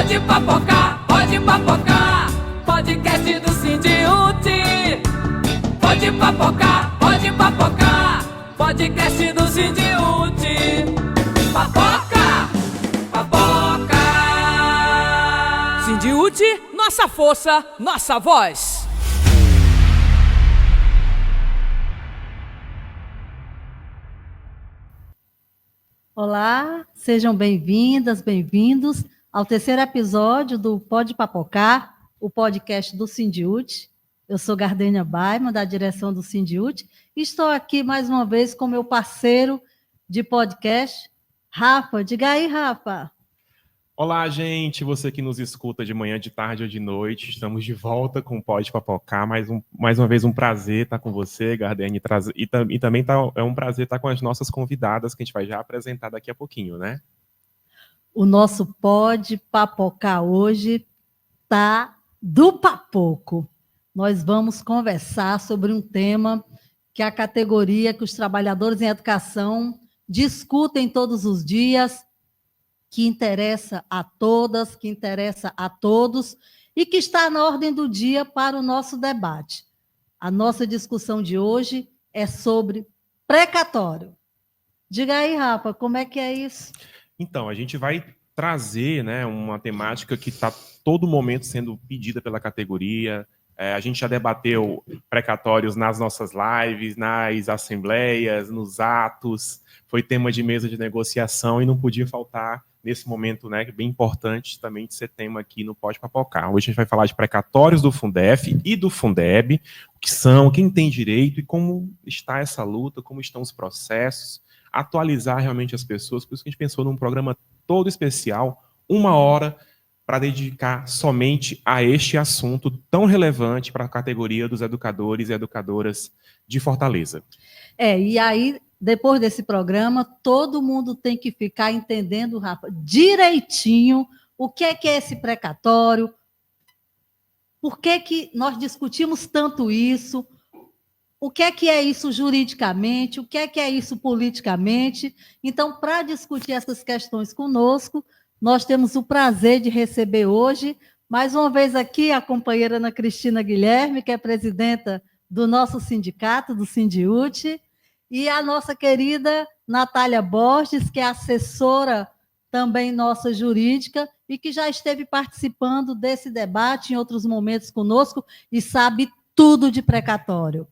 Pode papocar, pode papocar. Podcast do Sindiúti. Pode papocar, pode papocar. Podcast do Sindiúti. Papoca, papoca. Sindiúti, nossa força, nossa voz. Olá, sejam bem-vindas, bem-vindos ao terceiro episódio do Pode Papocar, o podcast do Sindiúti. Eu sou Gardênia Baiman, da direção do Sindiúti, e estou aqui mais uma vez com meu parceiro de podcast, Rafa. Diga aí, Rafa. Olá, gente, você que nos escuta de manhã, de tarde ou de noite, estamos de volta com o Pode Papocar, mais uma vez um prazer estar com você, Gardênia, e também é um prazer estar com as nossas convidadas, que a gente vai já apresentar daqui a pouquinho, né? O nosso Pode Papocar hoje tá do papoco. Nós vamos conversar sobre um tema que a categoria que os trabalhadores em educação discutem todos os dias, que interessa a todas, que interessa a todos e que está na ordem do dia para o nosso debate. A nossa discussão de hoje é sobre precatório. Diga aí, Rafa, como é que é isso? Então, a gente vai trazer, né, uma temática que está todo momento sendo pedida pela categoria. A gente já debateu precatórios nas nossas lives, nas assembleias, nos atos, foi tema de mesa de negociação e não podia faltar nesse momento, né, bem importante também de ser tema aqui no Pode Papocar. Hoje a gente vai falar de precatórios do Fundef e do Fundeb, o que são, quem tem direito e como está essa luta, como estão os processos, atualizar realmente as pessoas. Por isso que a gente pensou num programa todo especial, 1 hora, para dedicar somente a este assunto tão relevante para a categoria dos educadores e educadoras de Fortaleza. E aí, depois desse programa, todo mundo tem que ficar entendendo, Rafa, direitinho o que é esse precatório, por que nós discutimos tanto isso, o que é isso juridicamente, o que é isso politicamente. Então, para discutir essas questões conosco, nós temos o prazer de receber hoje, mais uma vez aqui, a companheira Ana Cristina Guilherme, que é presidenta do nosso sindicato, do Sindiúti, e a nossa querida Natália Borges, que é assessora também nossa jurídica e que já esteve participando desse debate em outros momentos conosco e sabe tudo de precatório.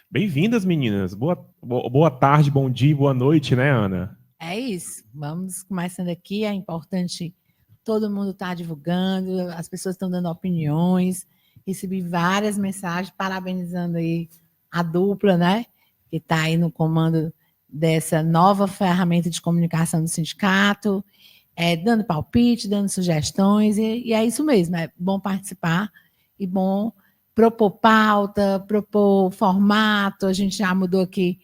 Bem-vindas, meninas. Boa tarde, bom dia, boa noite, né, Ana? É isso. Vamos começando aqui. É importante todo mundo estar divulgando, as pessoas estão dando opiniões. Recebi várias mensagens parabenizando aí a dupla, né? Que está aí no comando dessa nova ferramenta de comunicação do sindicato, dando palpite, dando sugestões, e é isso mesmo, é bom participar e bom propor pauta, propor formato. A gente já mudou aqui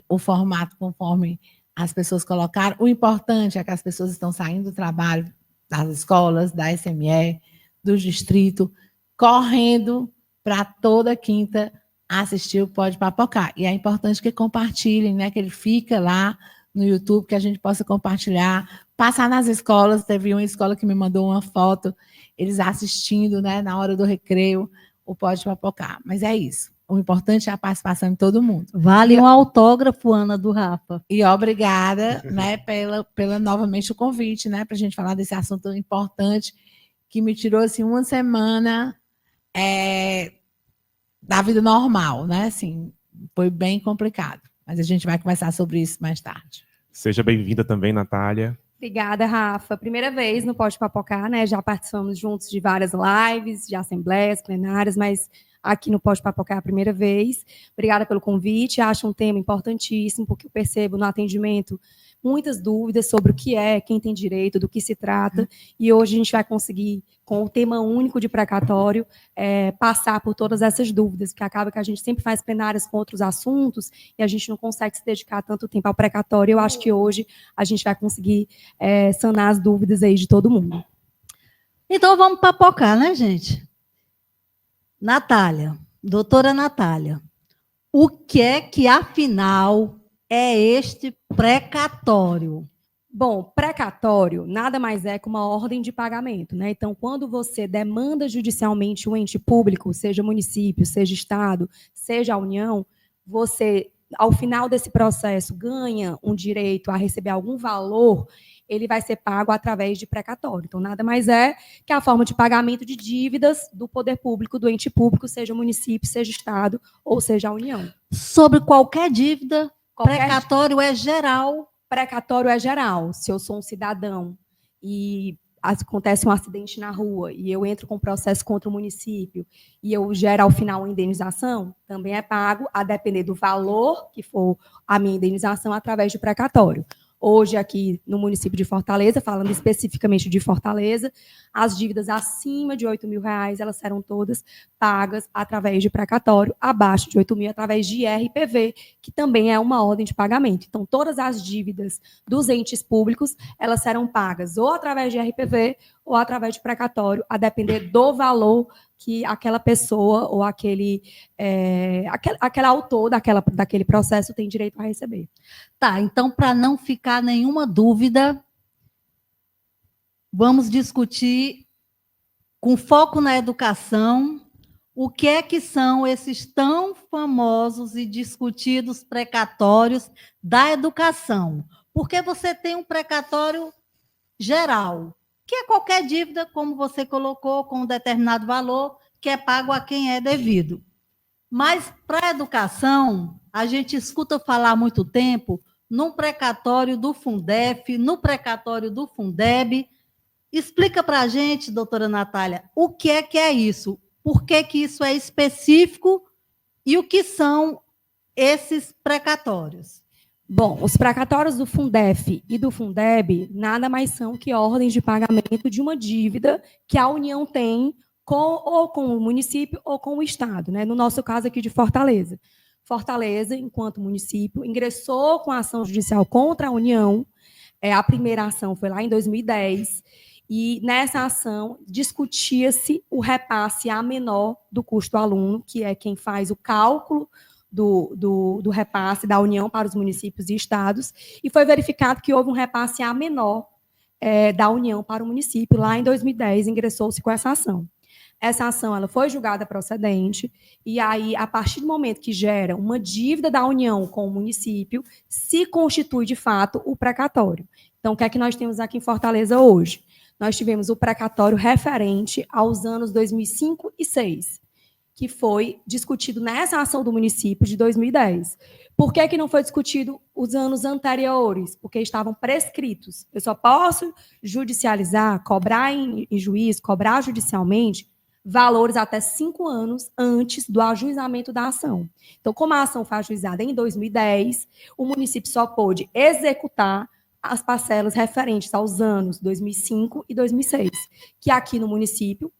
o formato conforme as pessoas colocaram. O importante é que as pessoas estão saindo do trabalho, das escolas, da SME, do distrito, correndo para toda quinta assistir o Pode Papocar. E é importante que compartilhem, né? Que ele fica lá no YouTube, que a gente possa compartilhar, passar nas escolas. Teve uma escola que me mandou uma foto, eles assistindo, né, na hora do recreio, o Pode Papocar. Mas é isso. O importante é a participação de todo mundo. Vale um autógrafo, Ana, do Rafa. E obrigada, né, pela novamente o convite, né, para a gente falar desse assunto tão importante que me tirou assim uma semana da vida normal, né? Assim, foi bem complicado. Mas a gente vai conversar sobre isso mais tarde. Seja bem-vinda também, Natália. Obrigada, Rafa. Primeira vez no Pode Papocar, né? Já participamos juntos de várias lives, de assembleias, plenárias, mas aqui no Pode Papocar é a primeira vez. Obrigada pelo convite. Acho um tema importantíssimo, porque eu percebo no atendimento muitas dúvidas sobre o que é, quem tem direito, do que se trata, e hoje a gente vai conseguir, com o tema único de precatório, passar por todas essas dúvidas, porque acaba que a gente sempre faz plenárias com outros assuntos e a gente não consegue se dedicar tanto tempo ao precatório. Eu acho que hoje a gente vai conseguir sanar as dúvidas aí de todo mundo. Então vamos papocar, né, gente? Natália, doutora Natália, o que é que, afinal, é este precatório? Bom, precatório nada mais é que uma ordem de pagamento, né? Então, quando você demanda judicialmente um ente público, seja município, seja Estado, seja a União, você, ao final desse processo, ganha um direito a receber algum valor, ele vai ser pago através de precatório. Então, nada mais é que a forma de pagamento de dívidas do poder público, do ente público, seja município, seja Estado ou seja a União. Sobre qualquer dívida, Qualquer precatório é geral. Precatório é geral. Se eu sou um cidadão e acontece um acidente na rua e eu entro com processo contra o município e eu gero, ao final, uma indenização, também é pago, a depender do valor que for a minha indenização, através de precatório. Hoje, aqui no município de Fortaleza, falando especificamente de Fortaleza, as dívidas acima de R$8.000, elas serão todas pagas através de precatório, abaixo de R$8.000, através de IRPV, que também é uma ordem de pagamento. Então, todas as dívidas dos entes públicos, elas serão pagas ou através de IRPV ou através de precatório, a depender do valor que aquela pessoa ou aquele autor daquele processo tem direito a receber. Tá, então, para não ficar nenhuma dúvida, vamos discutir, com foco na educação, o que é que são esses tão famosos e discutidos precatórios da educação. Porque você tem um precatório geral, que é qualquer dívida, como você colocou, com um determinado valor, que é pago a quem é devido. Mas, para a educação, a gente escuta falar há muito tempo no precatório do Fundef, no precatório do Fundeb. Explica para a gente, doutora Natália, o que é isso? Por que isso é específico e o que são esses precatórios? Bom, os precatórios do Fundef e do Fundeb nada mais são que ordens de pagamento de uma dívida que a União tem ou com o município ou com o Estado, né? No nosso caso aqui de Fortaleza. Fortaleza, enquanto município, ingressou com a ação judicial contra a União. A primeira ação foi lá em 2010, e nessa ação discutia-se o repasse a menor do custo aluno, que é quem faz o cálculo do repasse da União para os municípios e estados, e foi verificado que houve um repasse a menor da União para o município. Lá em 2010, ingressou-se com essa ação. Essa ação ela foi julgada procedente, e aí, a partir do momento que gera uma dívida da União com o município, se constitui, de fato, o precatório. Então, o que é que nós temos aqui em Fortaleza hoje? Nós tivemos o precatório referente aos anos 2005 e 2006, que foi discutido nessa ação do município de 2010. Por que não foi discutido os anos anteriores? Porque estavam prescritos. Eu só posso judicializar, cobrar em juiz, cobrar judicialmente, valores até 5 anos antes do ajuizamento da ação. Então, como a ação foi ajuizada em 2010, o município só pôde executar as parcelas referentes aos anos 2005 e 2006, que aqui no município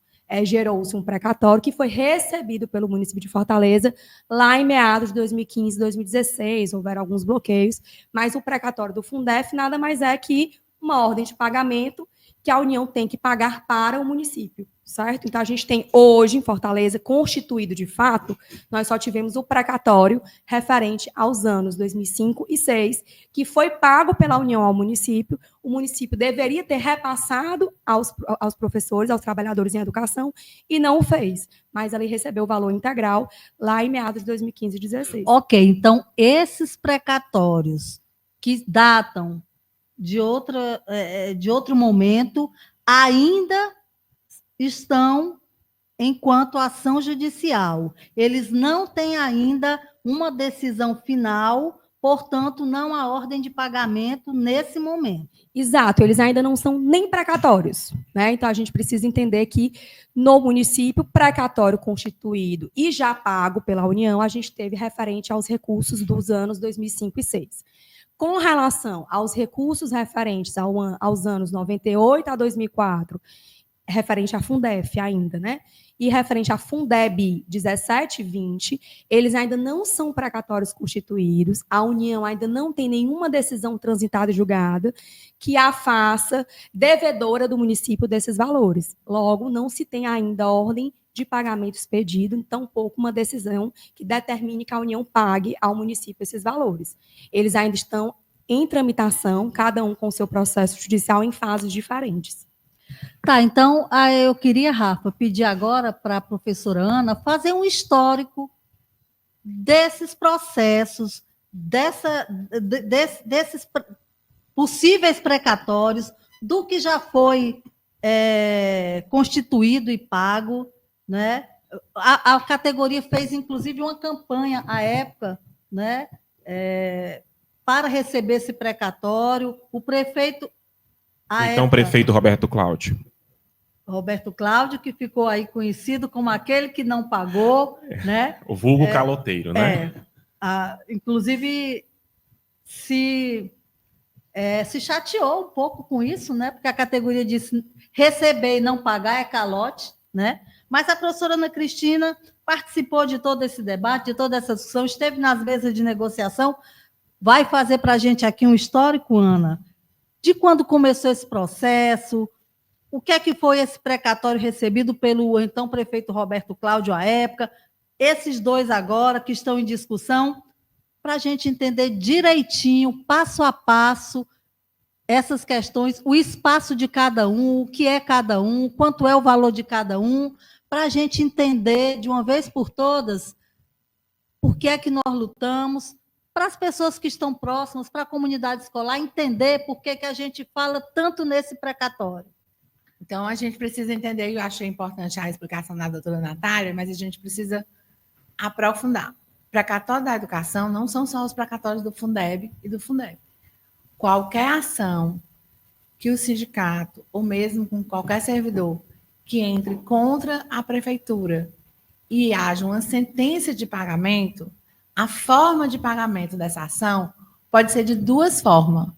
gerou-se um precatório que foi recebido pelo município de Fortaleza lá em meados de 2015, 2016, houveram alguns bloqueios, mas o precatório do Fundef nada mais é que uma ordem de pagamento que a União tem que pagar para o município, certo? Então, a gente tem hoje, em Fortaleza, constituído de fato, nós só tivemos o precatório referente aos anos 2005 e 2006, que foi pago pela União ao município. O município deveria ter repassado aos professores, aos trabalhadores em educação, e não o fez. Mas ele recebeu o valor integral lá em meados de 2015 e 2016. Ok, então, esses precatórios que datam de outro momento, ainda estão enquanto ação judicial. Eles não têm ainda uma decisão final, portanto, não há ordem de pagamento nesse momento. Exato, eles ainda não são nem precatórios, né? Então, a gente precisa entender que no município, precatório constituído e já pago pela União, a gente teve referente aos recursos dos anos 2005 e 2006. Com relação aos recursos referentes aos anos 98 a 2004, referente à Fundef ainda, né? E referente à Fundeb 17 e 20, eles ainda não são precatórios constituídos, a União ainda não tem nenhuma decisão transitada e julgada que a faça devedora do município desses valores. Logo, não se tem ainda ordem de pagamento expedido, tampouco uma decisão que determine que a União pague ao município esses valores. Eles ainda estão em tramitação, cada um com seu processo judicial em fases diferentes. Tá, então eu queria, Rafa, pedir agora para a professora Ana fazer um histórico desses processos, desses possíveis precatórios, do que já foi constituído e pago, né? A categoria fez, inclusive, uma campanha à época, né? Para receber esse precatório. O prefeito, Então, prefeito Roberto Cláudio. Roberto Cláudio, que ficou aí conhecido como aquele que não pagou, né? O vulgo caloteiro, né? Inclusive, se chateou um pouco com isso, né? Porque a categoria disse receber e não pagar é calote, né? Mas a professora Ana Cristina participou de todo esse debate, de toda essa discussão, esteve nas mesas de negociação. Vai fazer para a gente aqui um histórico, Ana, de quando começou esse processo, o que é que foi esse precatório recebido pelo então prefeito Roberto Cláudio à época, esses dois agora que estão em discussão, para a gente entender direitinho, passo a passo, essas questões, o espaço de cada um, o que é cada um, quanto é o valor de cada um, para a gente entender de uma vez por todas por que é que nós lutamos, para as pessoas que estão próximas, para a comunidade escolar, entender por que a gente fala tanto nesse precatório. Então, a gente precisa entender, e eu achei importante a explicação da doutora Natália, mas a gente precisa aprofundar. Precatório da educação não são só os precatórios do Fundeb e do Fundeb. Qualquer ação que o sindicato, ou mesmo com qualquer servidor, que entre contra a prefeitura e haja uma sentença de pagamento, a forma de pagamento dessa ação pode ser de duas formas.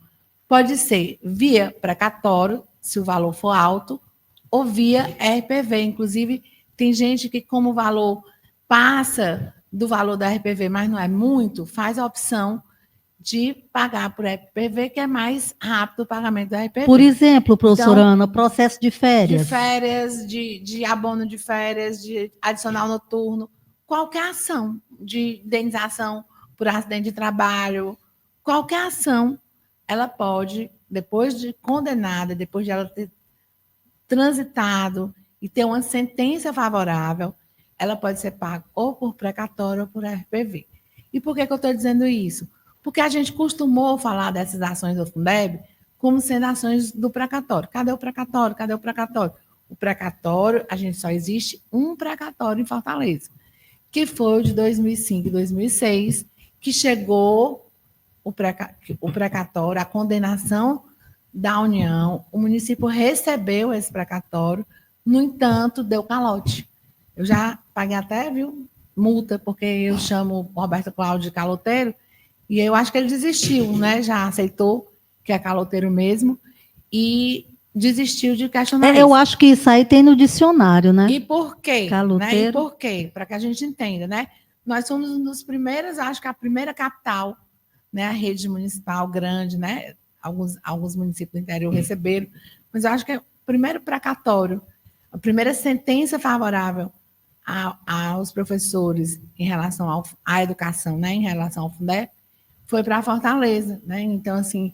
Pode ser via precatório, se o valor for alto, ou via RPV. Inclusive, tem gente que, como o valor passa do valor da RPV, mas não é muito, faz a opção de pagar por RPV, que é mais rápido o pagamento da RPV. Por exemplo, professora Então, Ana, processo de férias. De férias, de abono de férias, de adicional noturno, qualquer ação de indenização por acidente de trabalho, qualquer ação, ela pode, depois de condenada, depois de ela ter transitado e ter uma sentença favorável, ela pode ser paga ou por precatório ou por RPV. E por que eu estou dizendo isso? Porque a gente costumou falar dessas ações do Fundeb como sendo ações do precatório. Cadê o precatório? Cadê o precatório? O precatório, a gente só existe um precatório em Fortaleza, que foi o de 2005 e 2006, que chegou o precatório, a condenação da União, o município recebeu esse precatório, no entanto, deu calote. Eu já paguei até, multa, porque eu chamo o Roberto Cláudio de caloteiro, e eu acho que ele desistiu, né? Já aceitou que é caloteiro mesmo, e desistiu de questionar Eu acho que isso aí tem no dicionário, né? E por quê? Caloteiro. Né? E por quê? Para que a gente entenda, né? Nós somos um dos primeiros, acho que a primeira capital, né? A rede municipal grande, né? Alguns municípios do interior receberam, mas eu acho que é o primeiro precatório, a primeira sentença favorável aos professores em relação à educação, né? Em relação ao Fundeb, foi para Fortaleza, né? Então, assim,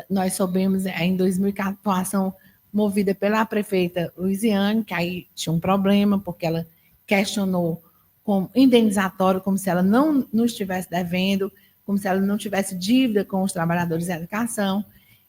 nós soubemos em 2014 uma ação movida pela prefeita Luiziane, que aí tinha um problema, porque ela questionou como indenizatório, como se ela não nos estivesse devendo, como se ela não tivesse dívida com os trabalhadores da educação.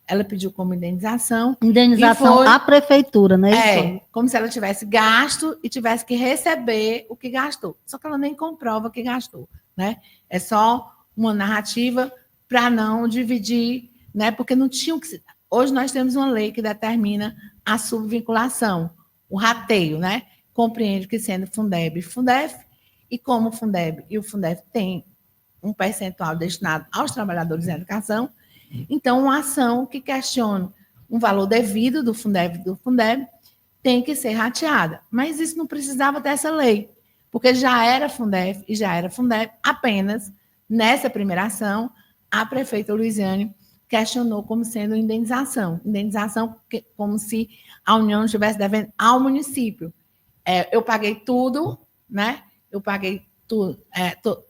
Ela pediu como indenização. Indenização à prefeitura, né? Como se ela tivesse gasto e tivesse que receber o que gastou. Só que ela nem comprova o que gastou, né? É só uma narrativa para não dividir, né? Porque não tinha que. Hoje nós temos uma lei que determina a subvinculação, o rateio, né? Compreende que sendo Fundeb e Fundef, e como o Fundeb e o Fundef têm um percentual destinado aos trabalhadores da educação, então uma ação que questiona um valor devido do Fundeb tem que ser rateada. Mas isso não precisava dessa lei, porque já era Fundef e já era Fundeb, apenas nessa primeira ação, a prefeita Luiziane questionou como sendo indenização. Indenização como se a União estivesse devendo ao município. Eu paguei tudo, né? Eu paguei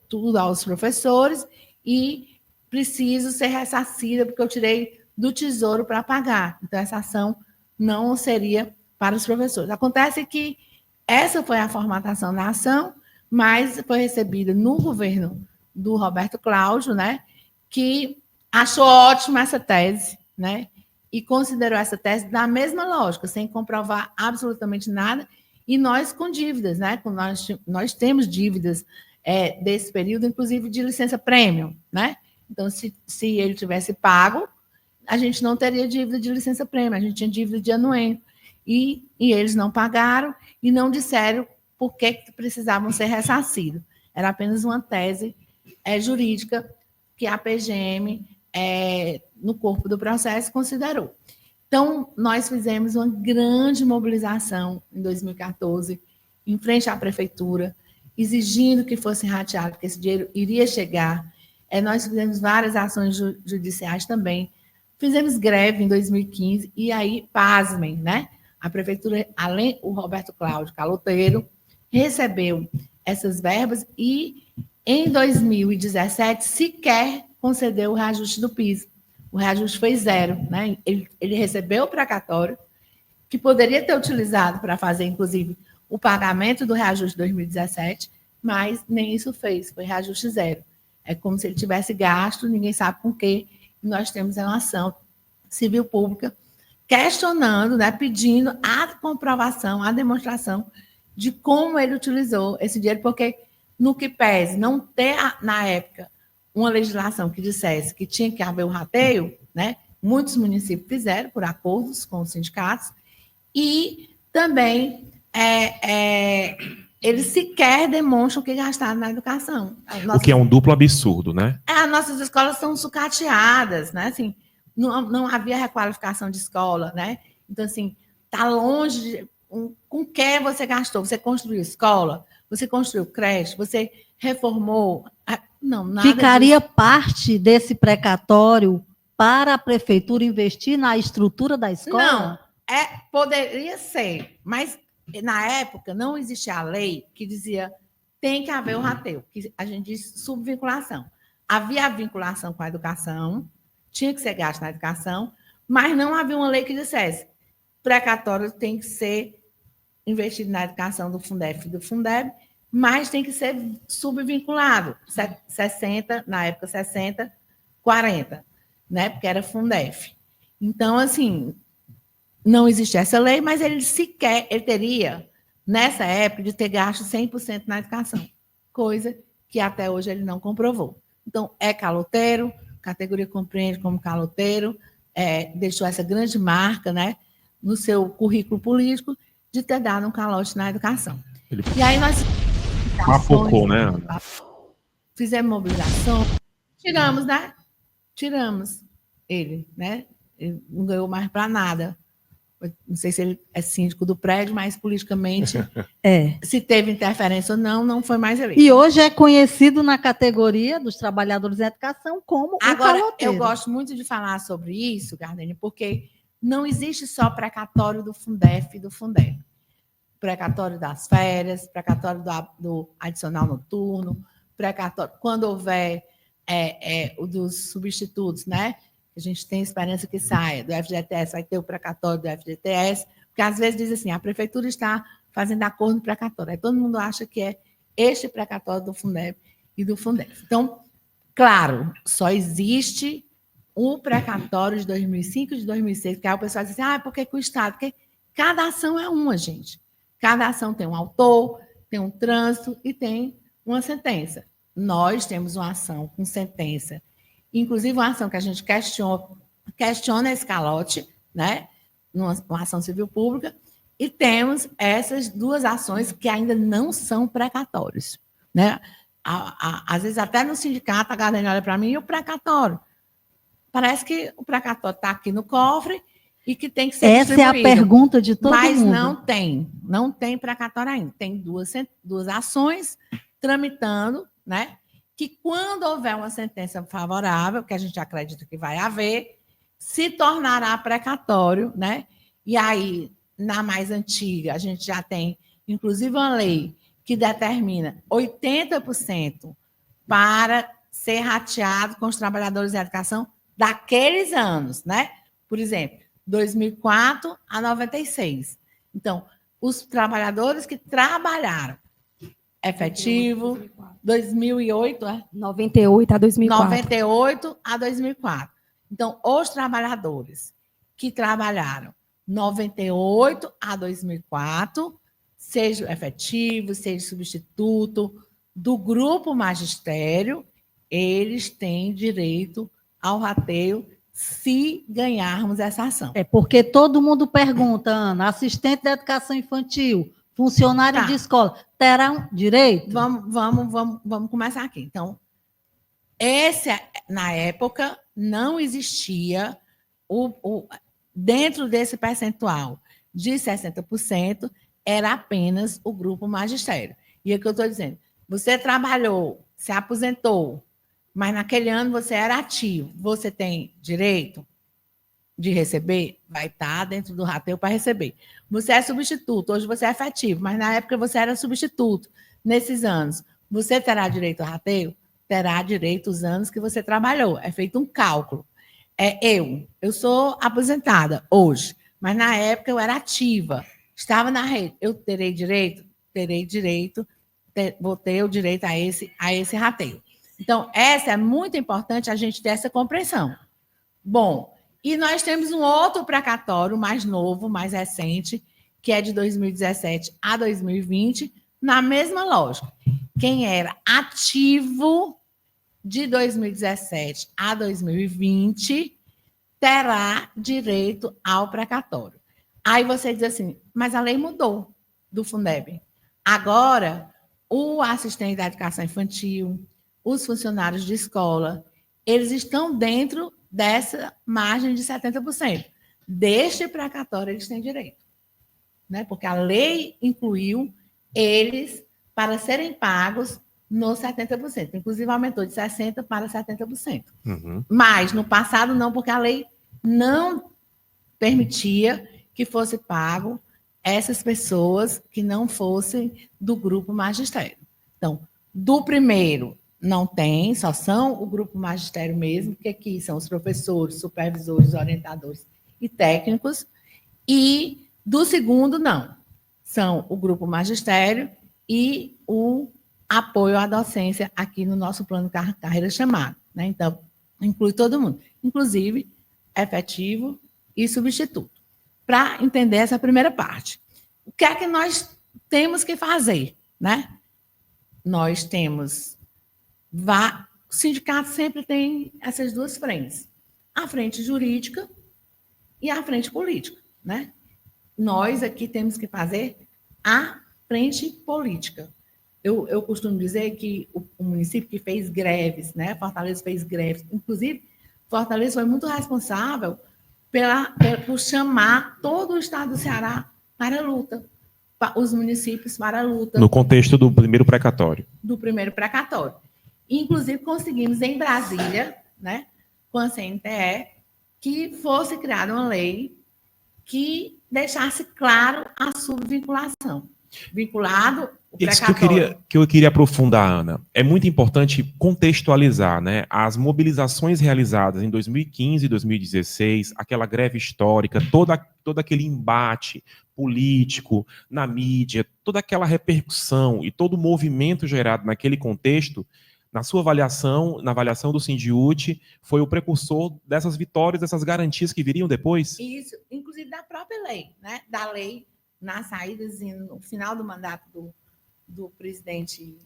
tudo aos professores e preciso ser ressarcida porque eu tirei do tesouro para pagar. Então, essa ação não seria para os professores. Acontece que essa foi a formatação da ação, mas foi recebida no governo do Roberto Cláudio, né, que achou ótima essa tese, né, e considerou essa tese da mesma lógica, sem comprovar absolutamente nada, e nós com dívidas, né, nós temos dívidas desse período, inclusive de licença premium, né, então se ele tivesse pago, a gente não teria dívida de licença premium, a gente tinha dívida de anuênio, e eles não pagaram e não disseram por que precisavam ser ressarcidos. Era apenas uma tese jurídica que a PGM, no corpo do processo, considerou. Então, nós fizemos uma grande mobilização em 2014, em frente à prefeitura, exigindo que fosse rateado, porque esse dinheiro iria chegar. Nós fizemos várias ações judiciais também. Fizemos greve em 2015, e aí, pasmem, né? A prefeitura, além o Roberto Cláudio Caloteiro, recebeu essas verbas e, em 2017, sequer concedeu o reajuste do piso. O reajuste foi zero, né? Ele recebeu o precatório, que poderia ter utilizado para fazer, inclusive, o pagamento do reajuste de 2017, mas nem isso fez, foi reajuste zero. É como se ele tivesse gasto, ninguém sabe com quê. Nós temos uma ação civil pública questionando, né, pedindo a comprovação, a demonstração de como ele utilizou esse dinheiro, porque no que pese não ter, na época, uma legislação que dissesse que tinha que haver o rateio, né, muitos municípios fizeram por acordos com os sindicatos, e também eles sequer demonstram que gastaram na educação. O que é um duplo absurdo, né? As nossas escolas são sucateadas, né? Assim, não havia requalificação de escola, né? Então, assim, está longe de... Com que você gastou? Você construiu escola? Você construiu creche? Você reformou? Não, nada Ficaria disso. parte desse precatório para a prefeitura investir na estrutura da escola? Não, poderia ser, mas na época não existia a lei que dizia tem que haver o rateio, que a gente diz subvinculação. Havia a vinculação com a educação, tinha que ser gasto na educação, mas não havia uma lei que dissesse precatório tem que ser investido na educação do Fundef e do Fundeb, mas tem que ser subvinculado, 60, na época 60, 40, né? Porque era Fundef. Então, assim, não existia essa lei, mas ele teria, nessa época, de ter gasto 100% na educação, coisa que até hoje ele não comprovou. Então, é caloteiro, categoria compreende como caloteiro, deixou essa grande marca, né, no seu currículo político de ter dado um calote na educação. E aí nós Papocou, né? Fizemos mobilização, tiramos, né? Tiramos ele, né? Ele não ganhou mais para nada. Não sei se ele é síndico do prédio, mas politicamente, se teve interferência ou não, não foi mais eleito. E hoje é conhecido na categoria dos trabalhadores da educação como Agora, o caloteiro. eu gosto muito de falar sobre isso, Gardene, porque não existe só precatório do Fundef e do Fundeb. Precatório das férias, precatório do adicional noturno, precatório, quando houver o dos substitutos, né? A gente tem esperança que saia do FGTS, vai ter o precatório do FGTS, porque às vezes diz assim, a prefeitura está fazendo acordo no precatório. Aí todo mundo acha que é este precatório do Fundeb e do Fundef. Então, claro, só existe o precatório de 2005 e de 2006, que aí o pessoal diz assim, por que o Estado? Porque cada ação é uma, gente. Cada ação tem um autor, tem um trânsito e tem uma sentença. Nós temos uma ação com sentença, inclusive uma ação que a gente questiona esse calote, né? Uma ação civil pública, e temos essas duas ações que ainda não são precatórios, né? Às vezes, até no sindicato, a galera olha para mim e o precatório. Parece que o precatório está aqui no cofre e que tem que ser Essa é a pergunta de todo mas mundo. Mas não tem precatório ainda. Tem duas ações tramitando, né? Que quando houver uma sentença favorável, que a gente acredita que vai haver, se tornará precatório, né? E aí, na mais antiga, a gente já tem, inclusive, uma lei que determina 80% para ser rateado com os trabalhadores da educação daqueles anos, né? Por exemplo, 2004 a 96. Então, os trabalhadores que trabalharam efetivo, 2008, 98 a 2004. 98 a 2004. Então, os trabalhadores que trabalharam 98 a 2004, seja efetivo, seja substituto, do grupo magistério, eles têm direito ao rateio se ganharmos essa ação. É porque todo mundo pergunta, Ana, assistente da educação infantil, funcionário Tá. de escola, terão direito? Vamos começar aqui. Então, na época, não existia dentro desse percentual de 60%, era apenas o grupo magistério. E é o que eu estou dizendo. Você trabalhou, se aposentou, mas naquele ano você era ativo. Você tem direito de receber? Vai estar dentro do rateio para receber. Você é substituto, hoje você é efetivo, mas na época você era substituto. Nesses anos, você terá direito ao rateio? Terá direito os anos que você trabalhou. É feito um cálculo. Eu sou aposentada hoje, mas na época eu era ativa, estava na rede. Eu terei direito? Terei direito, vou ter o direito a esse rateio. Então, essa é muito importante a gente ter essa compreensão. Bom, e nós temos um outro precatório mais novo, mais recente, que é de 2017 a 2020, na mesma lógica. Quem era ativo de 2017 a 2020 terá direito ao precatório. Aí você diz assim, mas a lei mudou do Fundeb. Agora, o assistente da educação infantil, os funcionários de escola, eles estão dentro dessa margem de 70%. Deste precatório, eles têm direito. Né? Porque a lei incluiu eles para serem pagos nos 70%. Inclusive, aumentou de 60% para 70%. Uhum. Mas, no passado, não, porque a lei não permitia que fosse pago essas pessoas que não fossem do grupo magistério. Então, do primeiro, não tem, só são o grupo magistério mesmo, que aqui são os professores, supervisores, orientadores e técnicos. E do segundo, não. São o grupo magistério e o apoio à docência aqui no nosso plano carreira chamado. Né? Então, inclui todo mundo, inclusive efetivo e substituto. Para entender essa primeira parte. O que é que nós temos que fazer? Né? Nós temos... O sindicato sempre tem essas duas frentes. A frente jurídica e a frente política. Né? Nós aqui temos que fazer a frente política. Eu costumo dizer que o município que fez greves, né? Fortaleza fez greves, inclusive, Fortaleza foi muito responsável por chamar todo o estado do Ceará para a luta, os municípios para a luta. No contexto do primeiro precatório. Do primeiro precatório. Inclusive, conseguimos em Brasília, né, com a CNTE, que fosse criada uma lei que deixasse claro a subvinculação. Vinculado o precatório. Isso que eu queria aprofundar, Ana. É muito importante contextualizar, né? As mobilizações realizadas em 2015 e 2016, aquela greve histórica, todo aquele embate político na mídia, toda aquela repercussão e todo o movimento gerado naquele contexto, na sua avaliação, na avaliação do Sindiúti, foi o precursor dessas vitórias, dessas garantias que viriam depois? Isso, inclusive da própria lei, né? Da lei nas saídas no final do mandato do presidente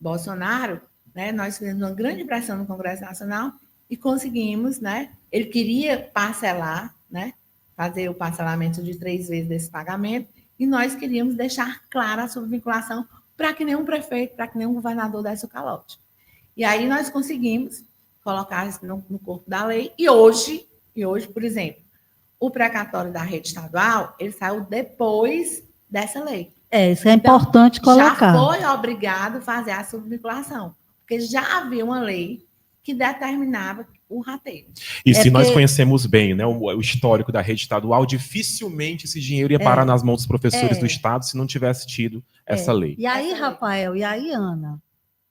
Bolsonaro, né? Nós fizemos uma grande pressão no Congresso Nacional e conseguimos, né? Ele queria parcelar, né? Fazer o parcelamento de 3 vezes desse pagamento e nós queríamos deixar clara a subvinculação para que nenhum prefeito, para que nenhum governador desse o calote. E aí nós conseguimos colocar isso no corpo da lei e hoje, por exemplo, o precatório da rede estadual, ele saiu depois dessa lei. Isso é importante colocar. Já foi obrigado a fazer a subvinculação, porque já havia uma lei que determinava o rateio. E se nós conhecemos bem, né, o histórico da rede estadual, dificilmente esse dinheiro ia parar nas mãos dos professores do Estado se não tivesse tido essa lei. E aí, Rafael, e aí, Ana,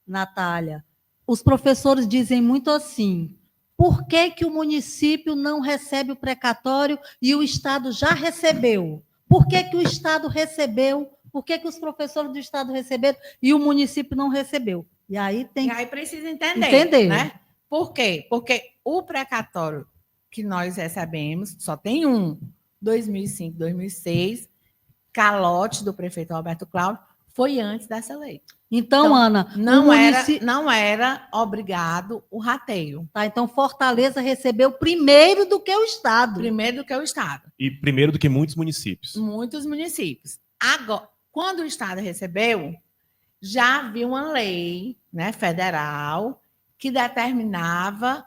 Natália, os professores dizem muito assim: por que que o município não recebe o precatório e o Estado já recebeu? Por que que o Estado recebeu? Por que que os professores do Estado receberam e o município não recebeu? E aí tem E aí precisa entender, Entender. né? Por quê? Porque o precatório que nós recebemos só tem um, 2005, 2006, calote do prefeito Roberto Cláudio, foi antes dessa lei. Então, Então, Ana, não era obrigado o rateio. Tá, então Fortaleza recebeu primeiro do que o Estado. Primeiro do que o Estado. E primeiro do que muitos municípios. Muitos municípios. Agora, quando o Estado recebeu, já havia uma lei, né, federal que determinava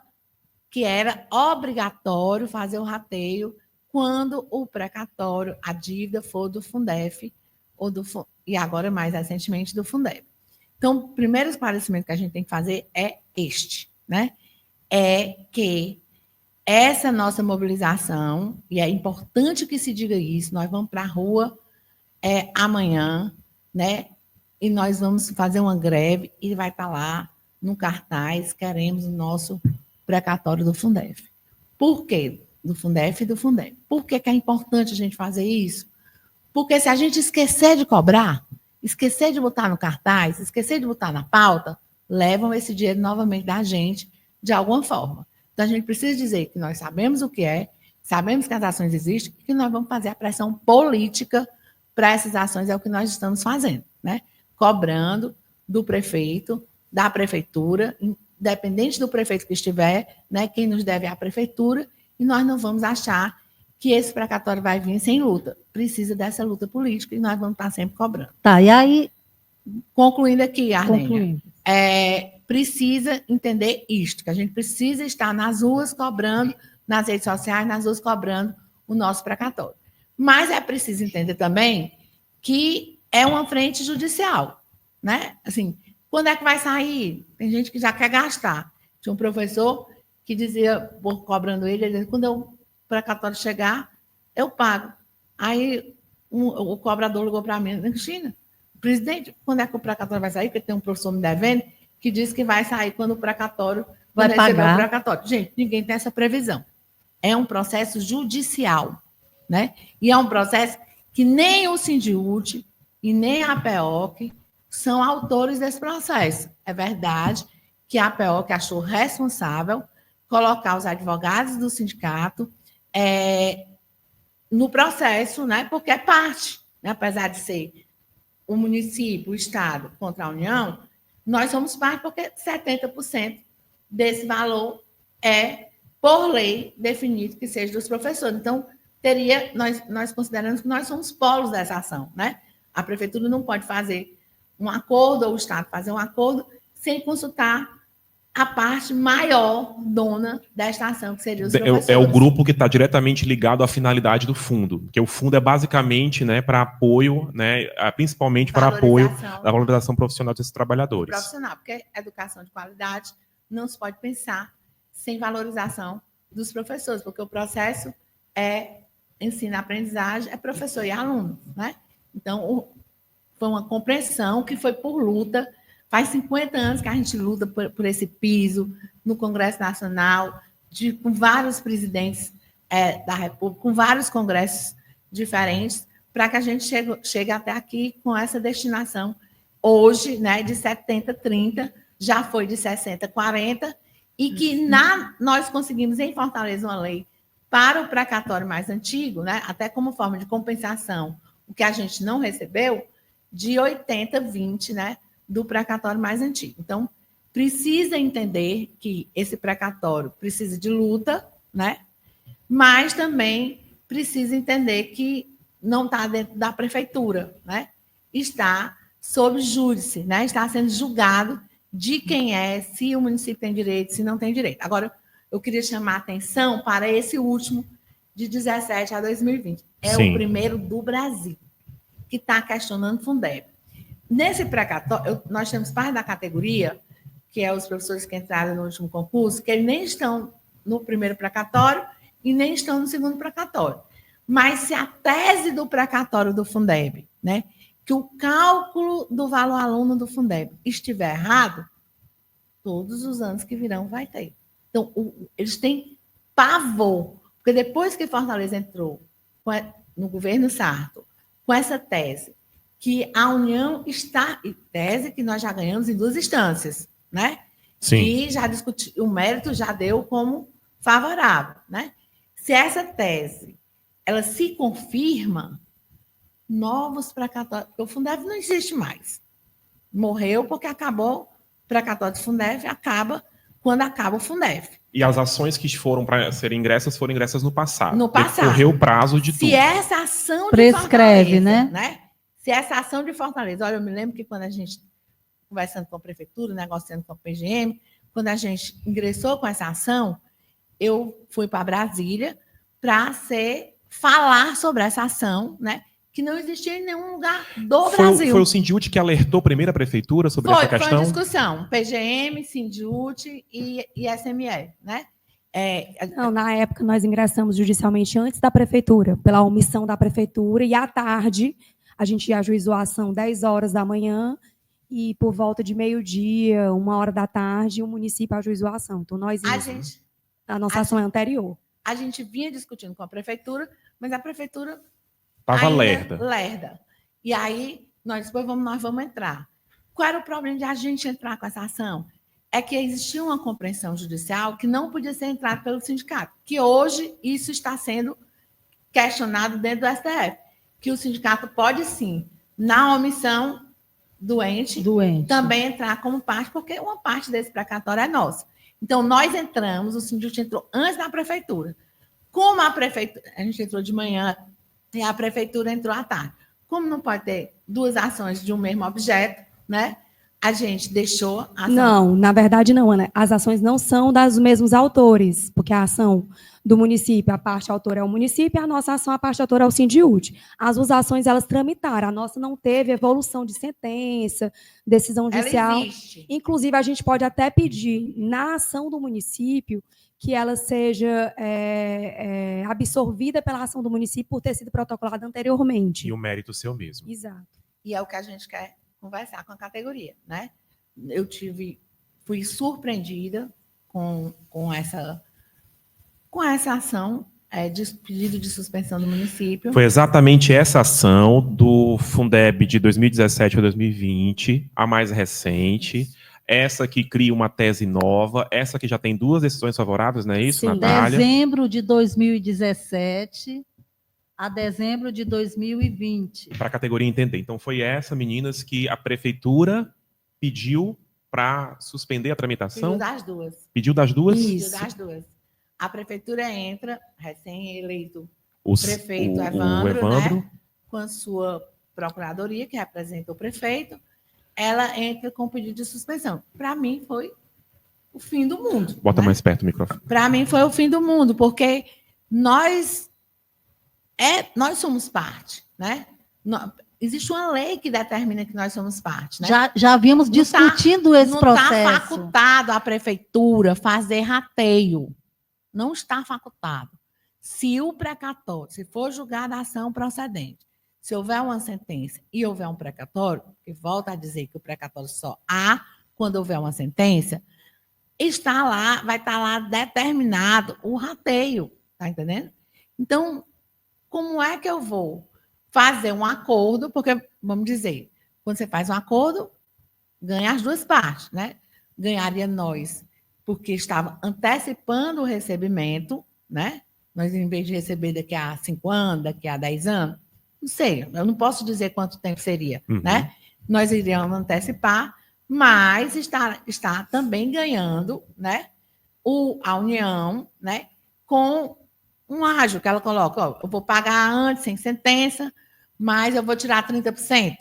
que era obrigatório fazer o rateio quando o precatório, a dívida for do Fundef e agora mais recentemente do Fundeb. Então, o primeiro esclarecimento que a gente tem que fazer é este, né? É que essa nossa mobilização, e é importante que se diga isso, nós vamos para a rua amanhã, né? E nós vamos fazer uma greve e vai estar lá no cartaz, queremos o nosso precatório do Fundef. Por quê? Do Fundef e do Fundeb. Por que é importante a gente fazer isso? Porque se a gente esquecer de cobrar, esquecer de botar no cartaz, esquecer de botar na pauta, levam esse dinheiro novamente da gente de alguma forma. Então, a gente precisa dizer que nós sabemos o que é, sabemos que as ações existem e que nós vamos fazer a pressão política para essas ações, é o que nós estamos fazendo, né? Cobrando do prefeito, da prefeitura, independente do prefeito que estiver, né? Quem nos deve é a prefeitura, e nós não vamos achar que esse precatório vai vir sem luta. Precisa dessa luta política e nós vamos estar sempre cobrando. Tá, e aí... Concluindo aqui, Arnênia, Concluindo. Precisa entender isto, que a gente precisa estar nas ruas cobrando, nas redes sociais, nas ruas cobrando o nosso precatório. Mas é preciso entender também que é uma frente judicial, né? Assim, quando é que vai sair? Tem gente que já quer gastar. Tinha um professor que dizia, cobrando ele dizia, quando o precatório chegar, eu pago. Aí o cobrador ligou para mim, Cristina, presidente, quando é que o precatório vai sair? Porque tem um professor me devendo que diz que vai sair quando o precatório Vai receber pagar. o precatório. Gente, ninguém tem essa previsão. É um processo judicial, né? E é um processo que nem o Sindiúte e nem a APEOC são autores desse processo. É verdade que a APEOC achou responsável colocar os advogados do sindicato no processo, né? Porque é parte, né? Apesar de ser o município, o Estado contra a União, nós somos parte porque 70% desse valor é, por lei, definido que seja dos professores. Então, nós consideramos que nós somos polos dessa ação, né? A prefeitura não pode fazer um acordo, ou o Estado fazer um acordo, sem consultar a parte maior dona desta ação, que seria os professores. É o grupo que está diretamente ligado à finalidade do fundo, porque o fundo é basicamente, né, para apoio, né, principalmente para apoio da valorização profissional desses trabalhadores. Profissional, porque educação de qualidade não se pode pensar sem valorização dos professores, porque o processo é ensino-aprendizagem, é professor e aluno, né? Então, foi uma compreensão que foi por luta. Faz 50 anos que a gente luta por esse piso no Congresso Nacional, com vários presidentes da República, com vários congressos diferentes, para que a gente chegue até aqui com essa destinação. Hoje, né, de 70-30, já foi de 60-40, e que nós conseguimos, em Fortaleza, uma lei para o precatório mais antigo, né, até como forma de compensação, o que a gente não recebeu, de 80-20, né, do precatório mais antigo. Então, precisa entender que esse precatório precisa de luta, né? Mas também precisa entender que não está dentro da prefeitura, né? Está sob júdice, né? Está sendo julgado de quem é, se o município tem direito, se não tem direito. Agora, eu queria chamar a atenção para esse último, de 17 a 2020. É Sim. o primeiro do Brasil que está questionando o Fundeb. Nesse precatório, nós temos parte da categoria, que é os professores que entraram no último concurso, que eles nem estão no primeiro precatório e nem estão no segundo precatório. Mas se a tese do precatório do Fundeb, né, que o cálculo do valor aluno do Fundeb estiver errado, Todos os anos que virão vai ter. Então, eles têm pavor, porque depois que Fortaleza entrou no governo Sarto, com essa tese, que a União está, tese que nós já ganhamos em 2 instâncias, né? Sim. E já discutiu, o mérito já deu como favorável, né? Se essa tese ela se confirma, novos precatórios, porque o Fundeb não existe mais. Morreu porque acabou o precatório de Fundeb, acaba quando acaba o Fundeb. E as ações que foram para serem ingressas foram ingressas no passado. No passado. Decorreu o prazo de Se tudo. essa ação de Prescreve, Fortaleza, né? Se essa ação de Fortaleza, olha, eu me lembro que quando a gente, conversando com a prefeitura, negociando com a PGM, quando a gente ingressou com essa ação, eu fui para Brasília para falar sobre essa ação, né? Que não existia em nenhum lugar do Brasil. Foi o Sindiúti que alertou primeiro a prefeitura sobre essa questão? Foi uma discussão. PGM, Sindiúti e SME, né? Não, na época nós ingressamos judicialmente antes da prefeitura, pela omissão da prefeitura, e à tarde a gente ajuizou a ação 10 horas da manhã e por volta de meio-dia, 1h da tarde, o município ajuizou a ação. Então, a nossa ação é anterior. A gente vinha discutindo com a prefeitura, mas a prefeitura Estava ainda lerda. lerda. E aí, nós vamos entrar. Qual era o problema de a gente entrar com essa ação? É que existia uma compreensão judicial que não podia ser entrada pelo sindicato, que hoje isso está sendo questionado dentro do STF, que o sindicato pode sim, na omissão doente. Também entrar como parte, porque uma parte desse precatório é nossa. Então, nós entramos, o sindicato entrou antes da prefeitura. Como a prefeitura, a gente entrou de manhã e a prefeitura entrou à tarde. Como não pode ter 2 ações de um mesmo objeto, né? A gente deixou a ação. Não, na verdade não, Ana. As ações não são dos mesmos autores, porque a ação do município, a parte autora é o município, e a nossa ação, a parte autora é o Sindiúti. As 2 ações, elas tramitaram. A nossa não teve evolução de sentença, decisão judicial. Ela existe. Inclusive, a gente pode até pedir, na ação do município, que ela seja absorvida pela ação do município por ter sido protocolada anteriormente. E o mérito seu mesmo. Exato. E é o que a gente quer conversar com a categoria, né? Eu fui surpreendida com essa ação de pedido de suspensão do município. Foi exatamente essa ação do Fundeb de 2017 a 2020, a mais recente, essa que cria uma tese nova, essa que já tem 2 decisões favoráveis, não é isso, Sim. Natália? Dezembro de 2017 a dezembro de 2020. Para a categoria entender. Então, foi essa, meninas, que a prefeitura pediu para suspender a tramitação? Pediu das 2. Pediu das 2? Pediu das 2. A prefeitura entra, recém-eleito prefeito Evandro, né, com a sua procuradoria, que representa o prefeito, ela entra com pedido de suspensão. Para mim, foi o fim do mundo. Bota né? mais perto o microfone. Para mim, foi o fim do mundo, porque nós somos parte, né? Existe uma lei que determina que nós somos parte, né? Já vimos discutindo esse processo. Não está facultado a prefeitura fazer rateio. Não está facultado. Se o precatório, se for julgada a ação procedente, se houver uma sentença e houver um precatório, que volta a dizer que o precatório só há quando houver uma sentença, está lá, vai estar lá determinado o rateio, tá entendendo? Então, como é que eu vou fazer um acordo? Porque, vamos dizer, quando você faz um acordo, ganha as 2 partes, né? Ganharia nós, porque estava antecipando o recebimento, né? Nós, em vez de receber daqui a 5 anos, daqui a 10 anos, não sei, eu não posso dizer quanto tempo seria, né? Nós iríamos antecipar, mas está também ganhando, né? A União, né? Com um ágio que ela coloca, ó, eu vou pagar antes, sem sentença, mas eu vou tirar 30%,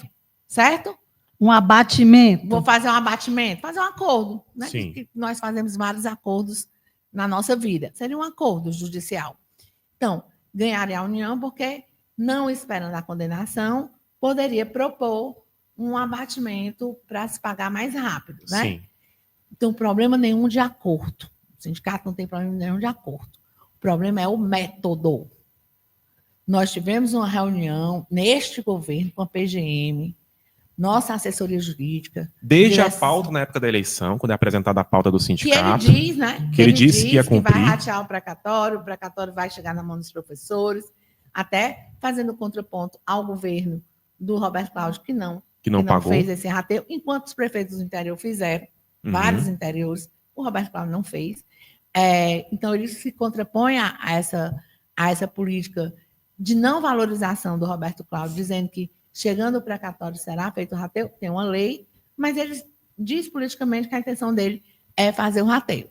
certo? Um abatimento. Vou fazer um abatimento, fazer um acordo, né? Sim. Que nós fazemos vários acordos na nossa vida. Seria um acordo judicial. Então, ganharia a União porque, não esperando a condenação, poderia propor um abatimento para se pagar mais rápido, né? Sim. Então, problema nenhum de acordo. O sindicato não tem problema nenhum de acordo. O problema é o método. Nós tivemos uma reunião neste governo com a PGM nossa assessoria jurídica. Desde a direção- pauta na época da eleição, quando é apresentada a pauta do Que ele sindicato. diz, né? Que ele disse que ia vai cumprir. ratear o precatório vai chegar na mão dos professores, até fazendo contraponto ao governo do Roberto Cláudio, que não pagou. fez esse rateio, enquanto os prefeitos do interior fizeram, vários interiores, o Roberto Cláudio não fez. Então, ele se contrapõe a essa política de não valorização do Roberto Cláudio, dizendo que, chegando o precatório, será feito o rateio, tem uma lei, mas ele diz politicamente que a intenção dele é fazer o rateio.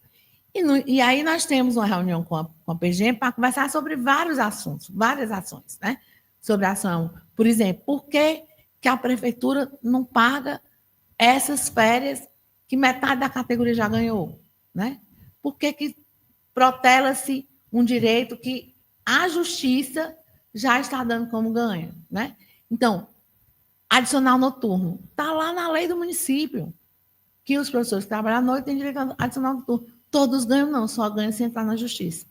E aí nós temos uma reunião com a PGM para conversar sobre vários assuntos, várias ações, né? Sobre a ação, por exemplo, por que a prefeitura não paga essas férias que metade da categoria já ganhou, né? Por que protela-se um direito que a justiça já está dando como ganho, né? Então, adicional noturno está lá na lei do município, que os professores que trabalham à noite têm direito a adicional noturno. Todos ganham, não, só ganham se entrar na justiça.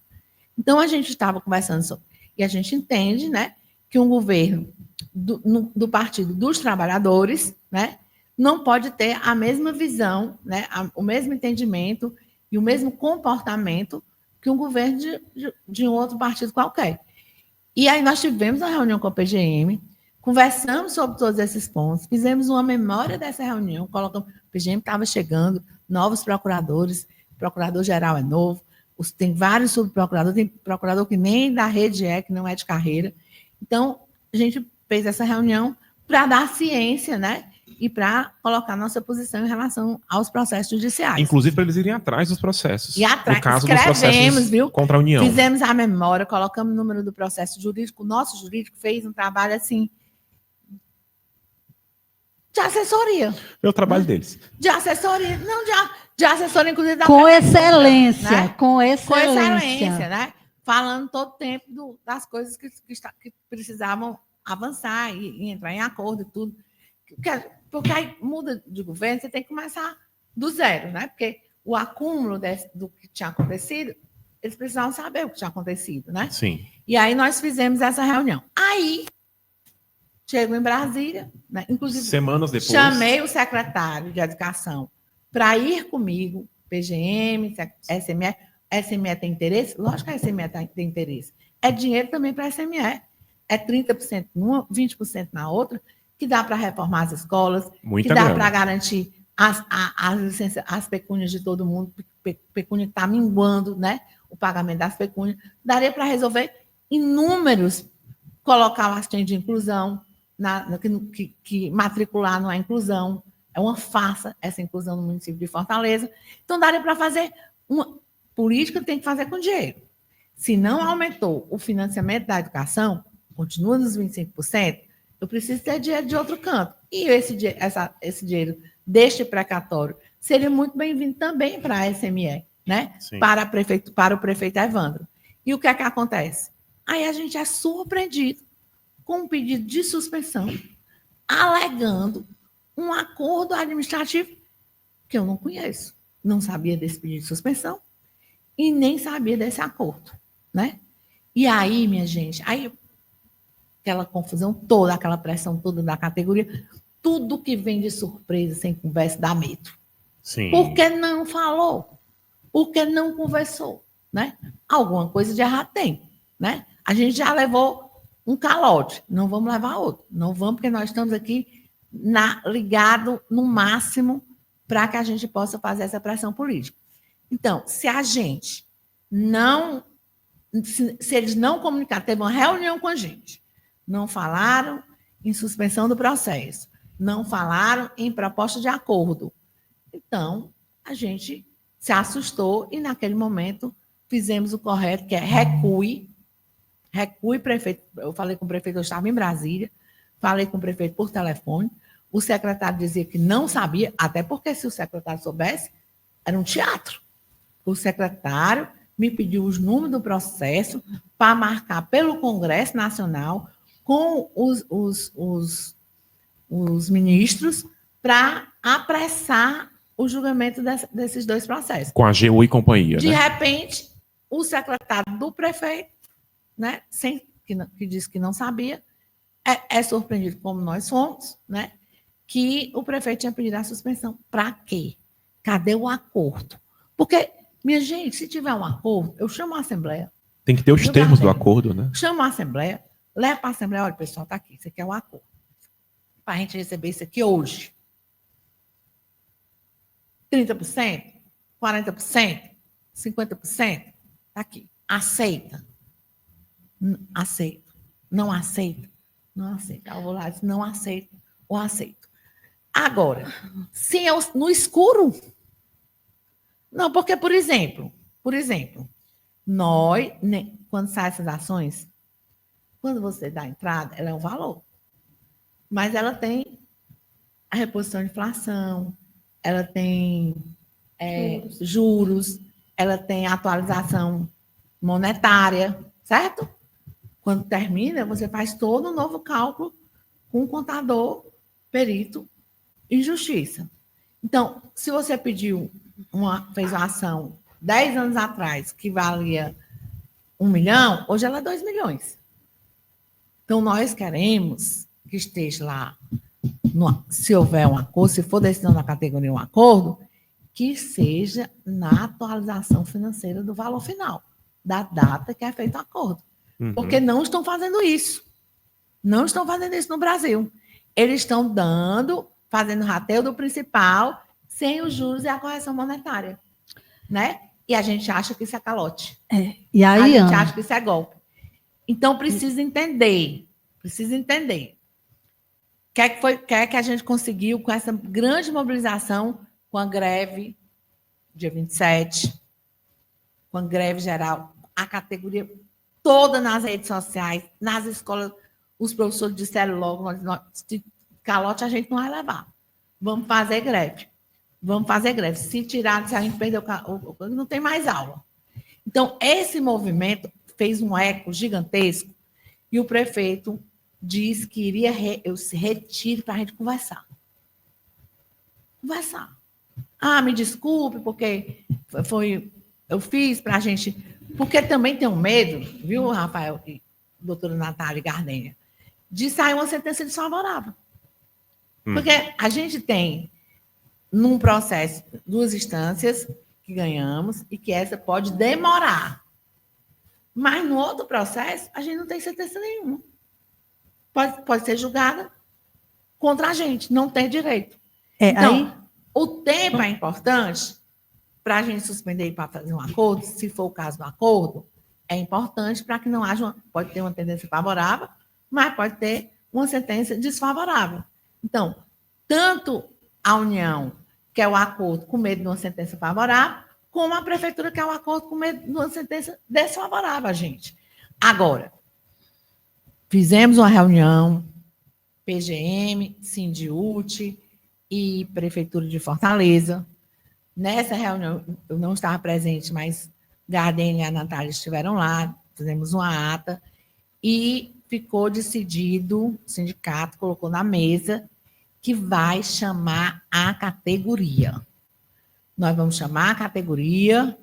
Então, a gente estava conversando sobre, e a gente entende, né, que um governo do Partido dos Trabalhadores, né, não pode ter a mesma visão, né, o mesmo entendimento e o mesmo comportamento que um governo de um outro partido qualquer. E aí nós tivemos uma reunião com a PGM, conversamos sobre todos esses pontos, fizemos uma memória dessa reunião, colocamos, a PGM estava chegando, novos procuradores, procurador-geral é novo, tem vários subprocuradores, tem procurador que nem da rede que não é de carreira. Então, a gente fez essa reunião para dar ciência, né? E para colocar nossa posição em relação aos processos judiciais. Inclusive para eles irem atrás dos processos. E atrás, no caso dos escrevemos, processos viu? Contra a União. Fizemos a memória, colocamos o número do processo jurídico. O nosso jurídico fez um trabalho assim de assessoria. É o trabalho deles. De assessoria, não de assessoria, inclusive da Com prefeitura, excelência, né? com excelência. Com excelência, né? Falando todo o tempo das coisas que precisavam avançar e entrar em acordo e tudo. Porque aí muda de governo, você tem que começar do zero, né? Porque o acúmulo do que tinha acontecido, eles precisavam saber o que tinha acontecido, né? Sim. E aí nós fizemos essa reunião. Aí, chego em Brasília, né? Inclusive, Semanas depois. chamei o secretário de Educação para ir comigo, PGM, SME. SME tem interesse? Lógico que a SME tem interesse. É dinheiro também para a SME. É 30% numa, 20% na outra, que dá para reformar as escolas, Muita que dá grana. para garantir as pecúnias de todo mundo, pecúnia que está minguando, né? O pagamento das pecúnias. Daria para resolver inúmeros, colocar o assistente de inclusão, que matricular não é inclusão, é uma farsa essa inclusão no município de Fortaleza. Então, daria para fazer uma política, tem que fazer com dinheiro. Se não aumentou o financiamento da educação, continua nos 25%, eu preciso ter dinheiro de outro canto. E esse dinheiro deste precatório seria muito bem-vindo também para a SME, né? Para o prefeito Evandro. E o que é que acontece? Aí a gente é surpreendido com um pedido de suspensão, alegando um acordo administrativo que eu não conheço. Não sabia desse pedido de suspensão e nem sabia desse acordo, né? E aí, minha gente, aí aquela confusão toda, aquela pressão toda da categoria, tudo que vem de surpresa, sem conversa, dá medo. Sim. Por que não falou? Por que não conversou? Né? Alguma coisa de errado tem. Né? A gente já levou um calote, não vamos levar outro. Não vamos, porque nós estamos aqui ligado no máximo para que a gente possa fazer essa pressão política. Então, se a gente não... Se eles não comunicaram, teve uma reunião com a gente, não falaram em suspensão do processo, não falaram em proposta de acordo. Então, a gente se assustou e, naquele momento, fizemos o correto, que é recue, prefeito. Eu falei com o prefeito, eu estava em Brasília, falei com o prefeito por telefone, o secretário dizia que não sabia, até porque se o secretário soubesse, era um teatro. O secretário me pediu os números do processo para marcar pelo Congresso Nacional com os ministros para apressar o julgamento desses dois processos. Com a AGU e companhia, De né? repente, o secretário do prefeito, né, que disse que não sabia, é surpreendido como nós fomos, né, que o prefeito tinha pedido a suspensão. Para quê? Cadê o acordo? Porque, minha gente, se tiver um acordo, eu chamo a Assembleia. Tem que ter os Eu termos do Gardênia. acordo, né? Chamo a Assembleia, levo para a Assembleia, olha, pessoal, está aqui, isso aqui é o acordo. Para a gente receber isso aqui hoje. 30%, 40%, 50%, está aqui. Aceita? Aceito. Não aceita? Não aceita. Eu vou lá e digo, não aceito ou aceito. Agora, se eu no escuro. Não, porque, por exemplo, nós, quando saem essas ações, quando você dá a entrada, ela é um valor. Mas ela tem a reposição de inflação, ela tem juros, ela tem atualização monetária, certo? Quando termina, você faz todo um novo cálculo com o contador, perito e justiça. Então, se você fez uma ação 10 anos atrás que valia 1 milhão, hoje ela é 2 milhões. Então, nós queremos que esteja lá, se houver um acordo, se for decisão da categoria um acordo, que seja na atualização financeira do valor final, da data que é feito o acordo. Uhum. Porque não estão fazendo isso. Não estão fazendo isso no Brasil. Eles estão fazendo rateio do principal, sem os juros e a correção monetária. Né? E a gente acha que isso é calote. E aí, A gente Ana, acha que isso é golpe. Então, precisa entender. O que é que a gente conseguiu com essa grande mobilização, com a greve, dia 27, com a greve geral, a categoria toda nas redes sociais, nas escolas, os professores disseram logo, de calote a gente não vai levar. Vamos fazer greve. Se a gente perder não tem mais aula. Então, esse movimento fez um eco gigantesco e o prefeito disse que iria se retire para a gente conversar. Me desculpe, porque eu fiz para a gente... Porque também tem um medo, viu, Rafael e doutora Natália Gardênia, de sair uma sentença desfavorável. Porque a gente tem, num processo, 2 instâncias que ganhamos e que essa pode demorar. Mas no outro processo, a gente não tem sentença nenhuma. Pode ser julgada contra a gente, não tem direito. Então, o tempo é importante para a gente suspender e para fazer um acordo, se for o caso do acordo, é importante para que não haja pode ter uma tendência favorável, mas pode ter uma sentença desfavorável. Então, tanto a União quer o acordo com medo de uma sentença favorável, como a Prefeitura quer o acordo com medo de uma sentença desfavorável a gente. Agora, fizemos uma reunião, PGM, Sindiúti e Prefeitura de Fortaleza. Nessa reunião, eu não estava presente, mas Gardênia e a Natália estiveram lá, fizemos uma ata e ficou decidido, o sindicato colocou na mesa que vai chamar a categoria. Nós vamos chamar a categoria,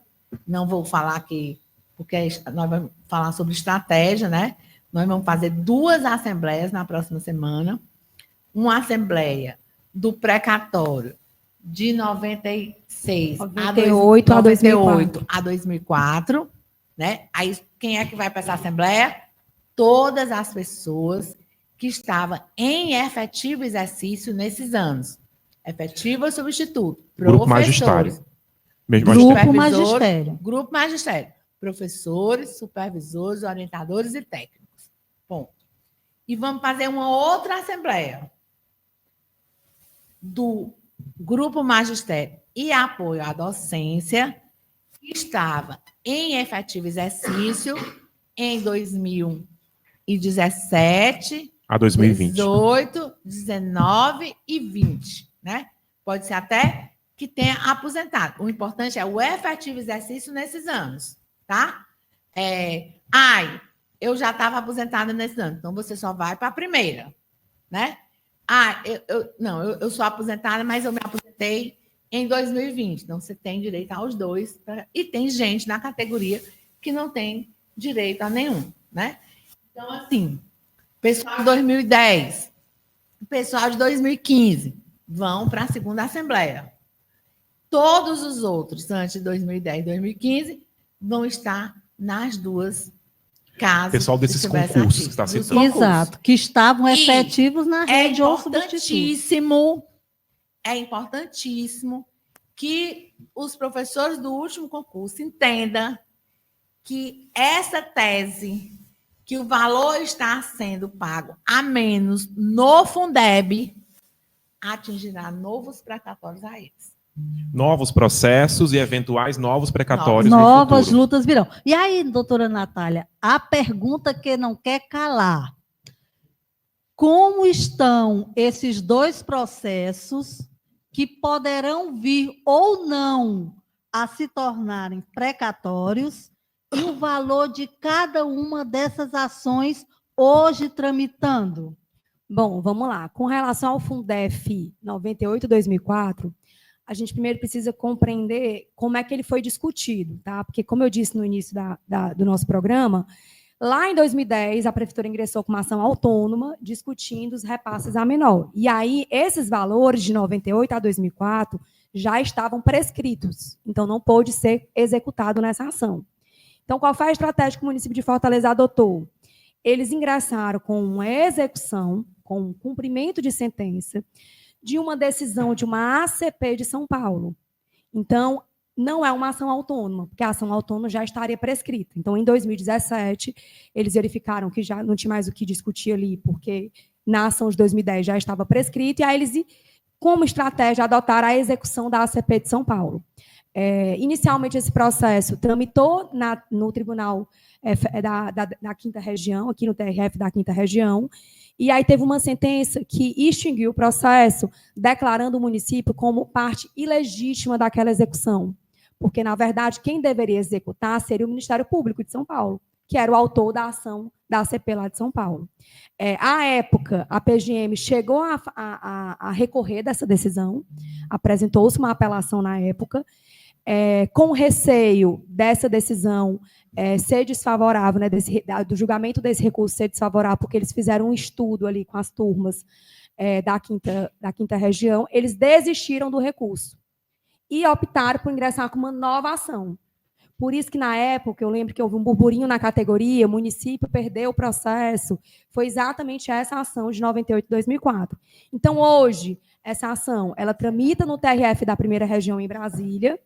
não vou falar aqui, porque nós vamos falar sobre estratégia, né? Nós vamos fazer 2 assembleias na próxima semana, uma assembleia do precatório de 98 a 2004, né? Aí, quem é que vai para essa assembleia? Todas as pessoas que estavam em efetivo exercício nesses anos. Efetivo ou substituto. Grupo magistério. Grupo magistério. Professores, supervisores, orientadores e técnicos. Ponto. E vamos fazer uma outra assembleia do Grupo Magistério e Apoio à Docência, que estava em efetivo exercício em 2017, a 2020. 18, 19 e 20, né? Pode ser até que tenha aposentado. O importante é o efetivo exercício nesses anos, tá? Eu já estava aposentada nesses anos, então você só vai para a primeira, né? Eu sou aposentada, mas eu me aposentei em 2020. Então, você tem direito aos 2. E tem gente na categoria que não tem direito a nenhum, né? Então, assim, pessoal de 2010, O pessoal de 2015 vão para a segunda Assembleia. Todos os outros, antes de 2010 e 2015, vão estar nas duas casas. Pessoal desses concursos que está dos citando. concursos. Exato, que estavam E efetivos na rede ou substitutos. É importantíssimo que os professores do último concurso entendam que essa tese, que o valor está sendo pago a menos no Fundeb, atingirá novos precatórios a eles. Novos processos e eventuais novos precatórios no Novas futuro. lutas virão. E aí, doutora Natália, a pergunta que não quer calar. Como estão esses dois processos que poderão vir ou não a se tornarem precatórios e o valor de cada uma dessas ações hoje tramitando? Bom, vamos lá. Com relação ao Fundef 98/2004, a gente primeiro precisa compreender como é que ele foi discutido, tá? Porque, como eu disse no início do nosso programa, lá em 2010, a Prefeitura ingressou com uma ação autônoma discutindo os repasses a menor. E aí, esses valores de 98 a 2004 já estavam prescritos, então não pôde ser executado nessa ação. Então, qual foi a estratégia que o município de Fortaleza adotou? Eles ingressaram com uma execução, com um cumprimento de sentença, de uma decisão de uma ACP de São Paulo. Então, não é uma ação autônoma, porque a ação autônoma já estaria prescrita. Então, em 2017, eles verificaram que já não tinha mais o que discutir ali, porque na ação de 2010 já estava prescrito, e aí eles, como estratégia, adotaram a execução da ACP de São Paulo. Inicialmente, esse processo tramitou no Tribunal da Quinta Região, aqui no TRF da Quinta Região, e aí teve uma sentença que extinguiu o processo, declarando o município como parte ilegítima daquela execução. Porque, na verdade, quem deveria executar seria o Ministério Público de São Paulo, que era o autor da ação da ACP lá de São Paulo. À época, a PGM chegou a recorrer dessa decisão, apresentou-se uma apelação na época, com receio dessa decisão ser desfavorável, né, do julgamento desse recurso ser desfavorável, porque eles fizeram um estudo ali com as turmas da quinta Região, eles desistiram do recurso e optaram por ingressar com uma nova ação. Por isso que, na época, eu lembro que houve um burburinho na categoria, o município perdeu o processo, foi exatamente essa ação de 98/2004. Então, hoje, essa ação, ela tramita no TRF da Primeira Região em Brasília.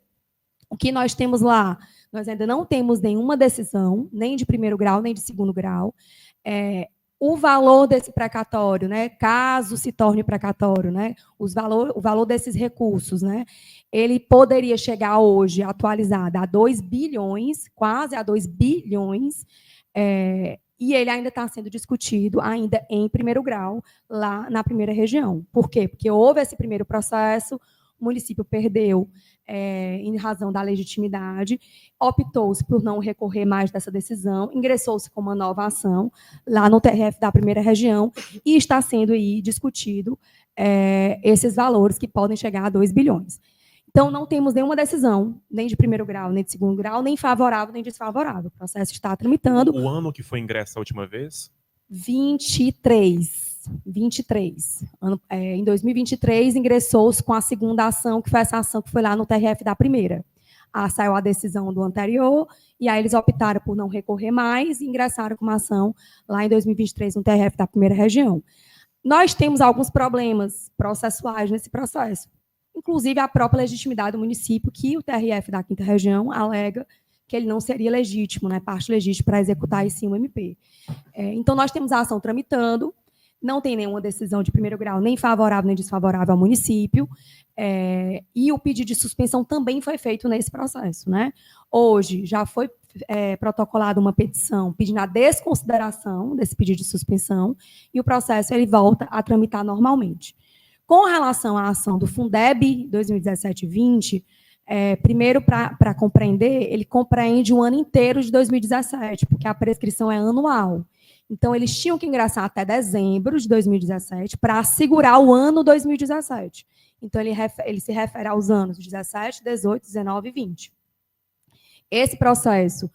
O que nós temos lá? Nós ainda não temos nenhuma decisão, nem de primeiro grau, nem de segundo grau. O valor desse precatório, né, caso se torne precatório, né, o valor desses recursos, né, ele poderia chegar hoje, atualizado, a 2 bilhões, quase a 2 bilhões, e ele ainda está sendo discutido, ainda em primeiro grau, lá na Primeira Região. Por quê? Porque houve esse primeiro processo, o município perdeu em razão da legitimidade, optou-se por não recorrer mais dessa decisão, ingressou-se com uma nova ação lá no TRF da Primeira Região e está sendo aí discutido esses valores que podem chegar a 2 bilhões. Então, não temos nenhuma decisão, nem de primeiro grau, nem de segundo grau, nem favorável, nem desfavorável. O processo está tramitando. O ano que foi ingresso a última vez? 23. Em 2023, ingressou-se com a segunda ação, que foi essa ação que foi lá no TRF da primeira. Saiu a decisão do anterior, e aí eles optaram por não recorrer mais e ingressaram com uma ação lá em 2023 no TRF da Primeira Região. Nós temos alguns problemas processuais nesse processo, inclusive a própria legitimidade do município, que o TRF da Quinta Região alega que ele não seria legítimo, né, parte legítima para executar esse MP. Então, nós temos a ação tramitando, não tem nenhuma decisão de primeiro grau, nem favorável nem desfavorável ao município, e o pedido de suspensão também foi feito nesse processo, né? Hoje já foi protocolada uma petição pedindo a desconsideração desse pedido de suspensão, e o processo ele volta a tramitar normalmente. Com relação à ação do Fundeb 2017-20, primeiro, para compreender, ele compreende um ano inteiro de 2017, porque a prescrição é anual. Então, eles tinham que ingressar até dezembro de 2017 para assegurar o ano 2017. Então, ele se refere aos anos 17, 18, 19 e 20. Esse processo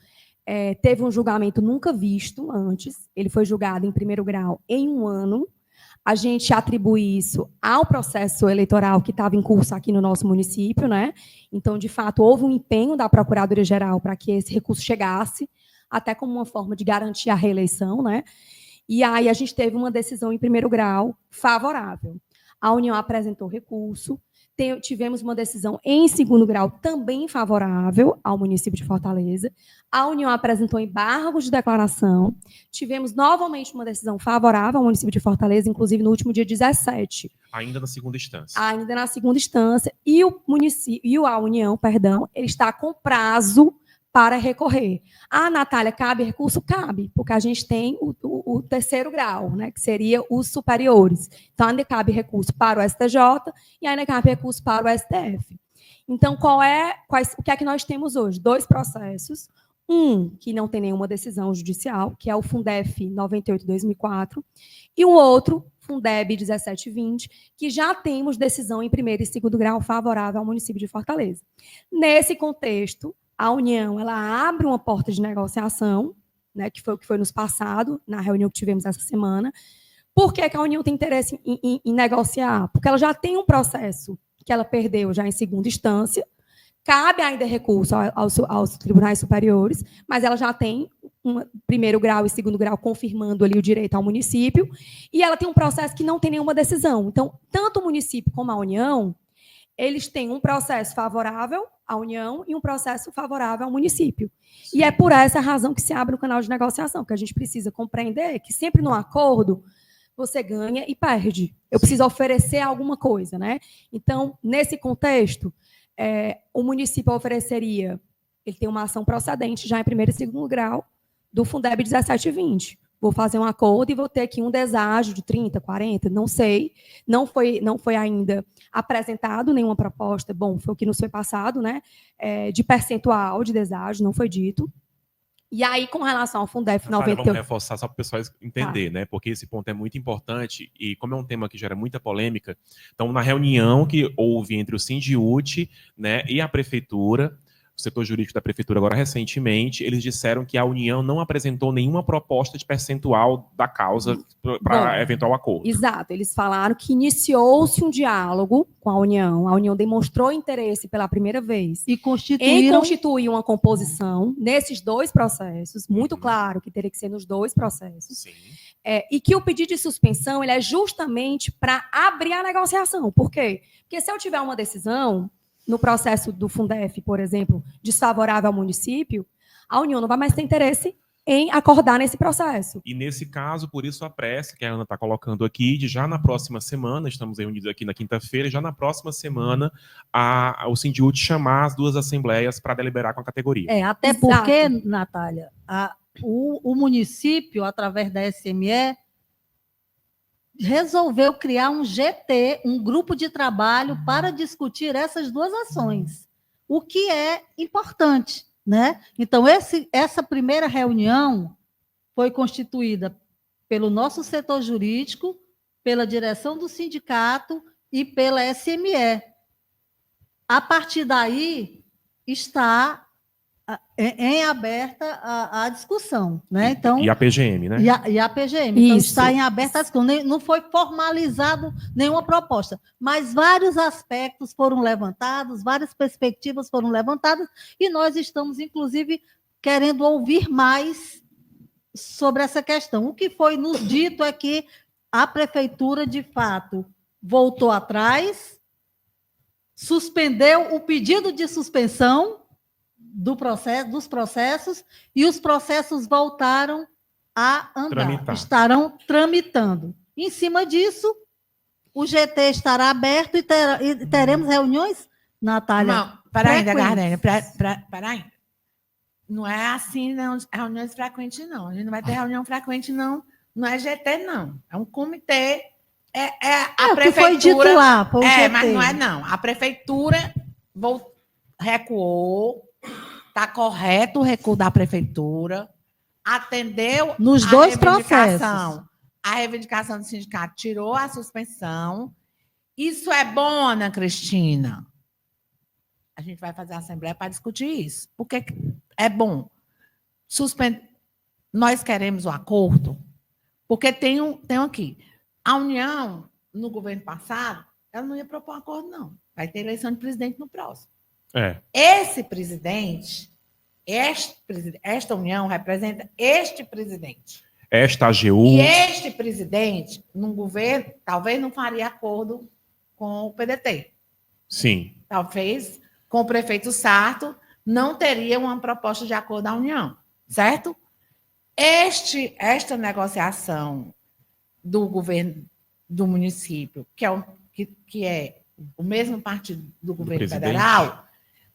teve um julgamento nunca visto antes. Ele foi julgado em primeiro grau em um ano. a gente atribui isso ao processo eleitoral que estava em curso aqui no nosso município, né? Então, de fato, houve um empenho da Procuradoria-Geral para que esse recurso chegasse, até como uma forma de garantir a reeleição, né? E aí a gente teve uma decisão em primeiro grau favorável. A União apresentou recurso, tivemos uma decisão em segundo grau também favorável ao município de Fortaleza. A União apresentou embargos de declaração. Tivemos novamente uma decisão favorável ao município de Fortaleza, inclusive no último dia 17. Ainda na segunda instância. Ainda na segunda instância. E o município, a União, perdão, ele está com prazo para recorrer. Ah, Natália, cabe recurso? Cabe, porque a gente tem o terceiro grau, né, que seria os superiores. Então, ainda cabe recurso para o STJ e ainda cabe recurso para o STF. Então, o que é que nós temos hoje? 2 processos. Um que não tem nenhuma decisão judicial, que é o Fundef 98/2004, e o outro, Fundeb 1720, que já temos decisão em primeiro e segundo grau favorável ao município de Fortaleza. Nesse contexto, a União ela abre uma porta de negociação, né, que foi o que foi nos passado, na reunião que tivemos essa semana. Por que a União tem interesse em negociar? Porque ela já tem um processo que ela perdeu já em segunda instância, cabe ainda recurso aos tribunais superiores, mas ela já tem um primeiro grau e segundo grau confirmando ali o direito ao município, e ela tem um processo que não tem nenhuma decisão. Então, tanto o município como a União, eles têm um processo favorável à União e um processo favorável ao município. Sim. E é por essa razão que se abre o canal de negociação, que a gente precisa compreender que sempre no acordo você ganha e perde. Eu preciso oferecer alguma coisa, né? Então, nesse contexto, o município ofereceria, ele tem uma ação procedente já em primeiro e segundo grau do Fundeb 1720. Vou fazer um acordo e vou ter aqui um deságio de 30, 40, não sei. Não foi ainda apresentado nenhuma proposta, bom, foi o que nos foi passado, né? De percentual de deságio, não foi dito. E aí, com relação ao Fundef 98... Vamos reforçar só para o pessoal entender, né? Porque esse ponto é muito importante e como é um tema que gera muita polêmica, então, na reunião que houve entre o Sindiúti, né, e a Prefeitura, o setor jurídico da Prefeitura agora recentemente, eles disseram que a União não apresentou nenhuma proposta de percentual da causa para eventual acordo. Exato, eles falaram que iniciou-se um diálogo com a União demonstrou interesse pela primeira vez e em constituir uma composição nesses 2 processos, muito claro que teria que ser nos 2 processos, Sim. E que o pedido de suspensão ele é justamente para abrir a negociação. Por quê? Porque se eu tiver uma decisão no processo do Fundef, por exemplo, desfavorável ao município, a União não vai mais ter interesse em acordar nesse processo. E nesse caso, por isso a pressa que a Ana está colocando aqui, de já na próxima semana, estamos reunidos aqui na quinta-feira, já na próxima semana, o Sindiúti chamar as 2 assembleias para deliberar com a categoria. Até Exato. porque, Natália, o município, através da SME, resolveu criar um GT, um grupo de trabalho para discutir essas 2 ações, o que é importante, né? Então, essa primeira reunião foi constituída pelo nosso setor jurídico, pela direção do sindicato e pela SME. A partir daí, está em aberta a discussão, né? Então, e a PGM, né? E a PGM. Então, Isso. está em aberta a discussão. Não foi formalizado nenhuma proposta, mas vários aspectos foram levantados, várias perspectivas foram levantadas, e nós estamos, inclusive, querendo ouvir mais sobre essa questão. O que foi nos dito é que a prefeitura, de fato, voltou atrás, suspendeu o pedido de suspensão dos processos, e os processos voltaram a andar, estarão tramitando. Em cima disso, o GT estará aberto e teremos reuniões, Natália? Não, para ainda, Gardênia, para ainda. Não é assim, não, reuniões frequentes, não. A gente não vai ter reunião frequente, não. Não é GT, não. É um comitê. A prefeitura. Foi dito lá, foi o GT. Mas não é, não. A prefeitura recuou. Está correto o recuo da prefeitura, atendeu nos 2 processos. A reivindicação do sindicato tirou a suspensão. Isso é bom, Ana Cristina? A gente vai fazer a assembleia para discutir isso. Porque é bom. Nós queremos o acordo, porque tem aqui. A União, no governo passado, ela não ia propor um acordo, não. Vai ter eleição de presidente no próximo. Esse presidente, esta União representa este presidente. Esta AGU. E este presidente, num governo, talvez não faria acordo com o PDT. Sim. Talvez com o prefeito Sarto não teria uma proposta de acordo da União, certo? Esta negociação do governo do município, que é o mesmo partido do governo federal,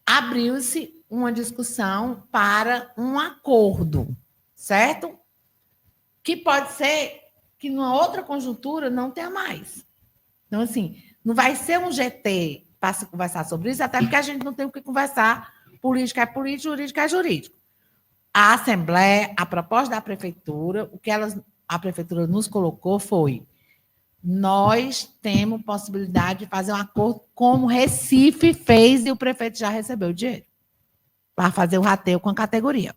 abriu-se uma discussão para um acordo, certo? Que pode ser que numa outra conjuntura não tenha mais. Então, assim, não vai ser um GT para se conversar sobre isso, até porque a gente não tem o que conversar. Política é política, jurídica é jurídico. A Assembleia, a proposta da Prefeitura, o que a Prefeitura nos colocou foi: nós temos possibilidade de fazer um acordo como Recife fez e o prefeito já recebeu o dinheiro para fazer o rateio com a categoria.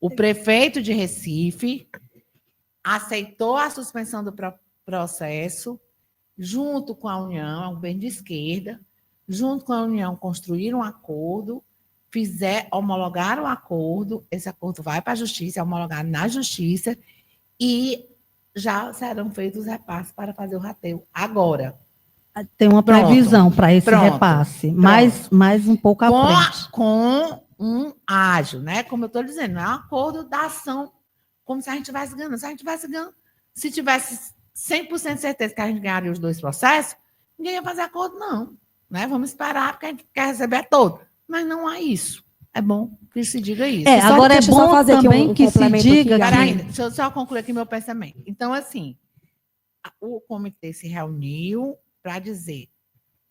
O prefeito de Recife aceitou a suspensão do processo, junto com a União, é um governo de esquerda, junto com a União, construíram um acordo, homologaram o acordo, esse acordo vai para a Justiça, é homologado na Justiça, e já serão feitos os repasses para fazer o rateio. Agora. Tem uma previsão para esse repasse, mais um pouco à frente. Com um ágio, né? Como eu estou dizendo, não é um acordo da ação, como se a gente estivesse ganhando. Se a gente estivesse ganhando, se tivesse 100% de certeza que a gente ganharia os dois processos, ninguém ia fazer acordo, não. Né? Vamos esperar, porque a gente quer receber todo. Mas não há isso. É bom que se diga isso. Agora é bom também que se diga... Deixa eu só concluir aqui meu pensamento. Então, assim, o comitê se reuniu para dizer: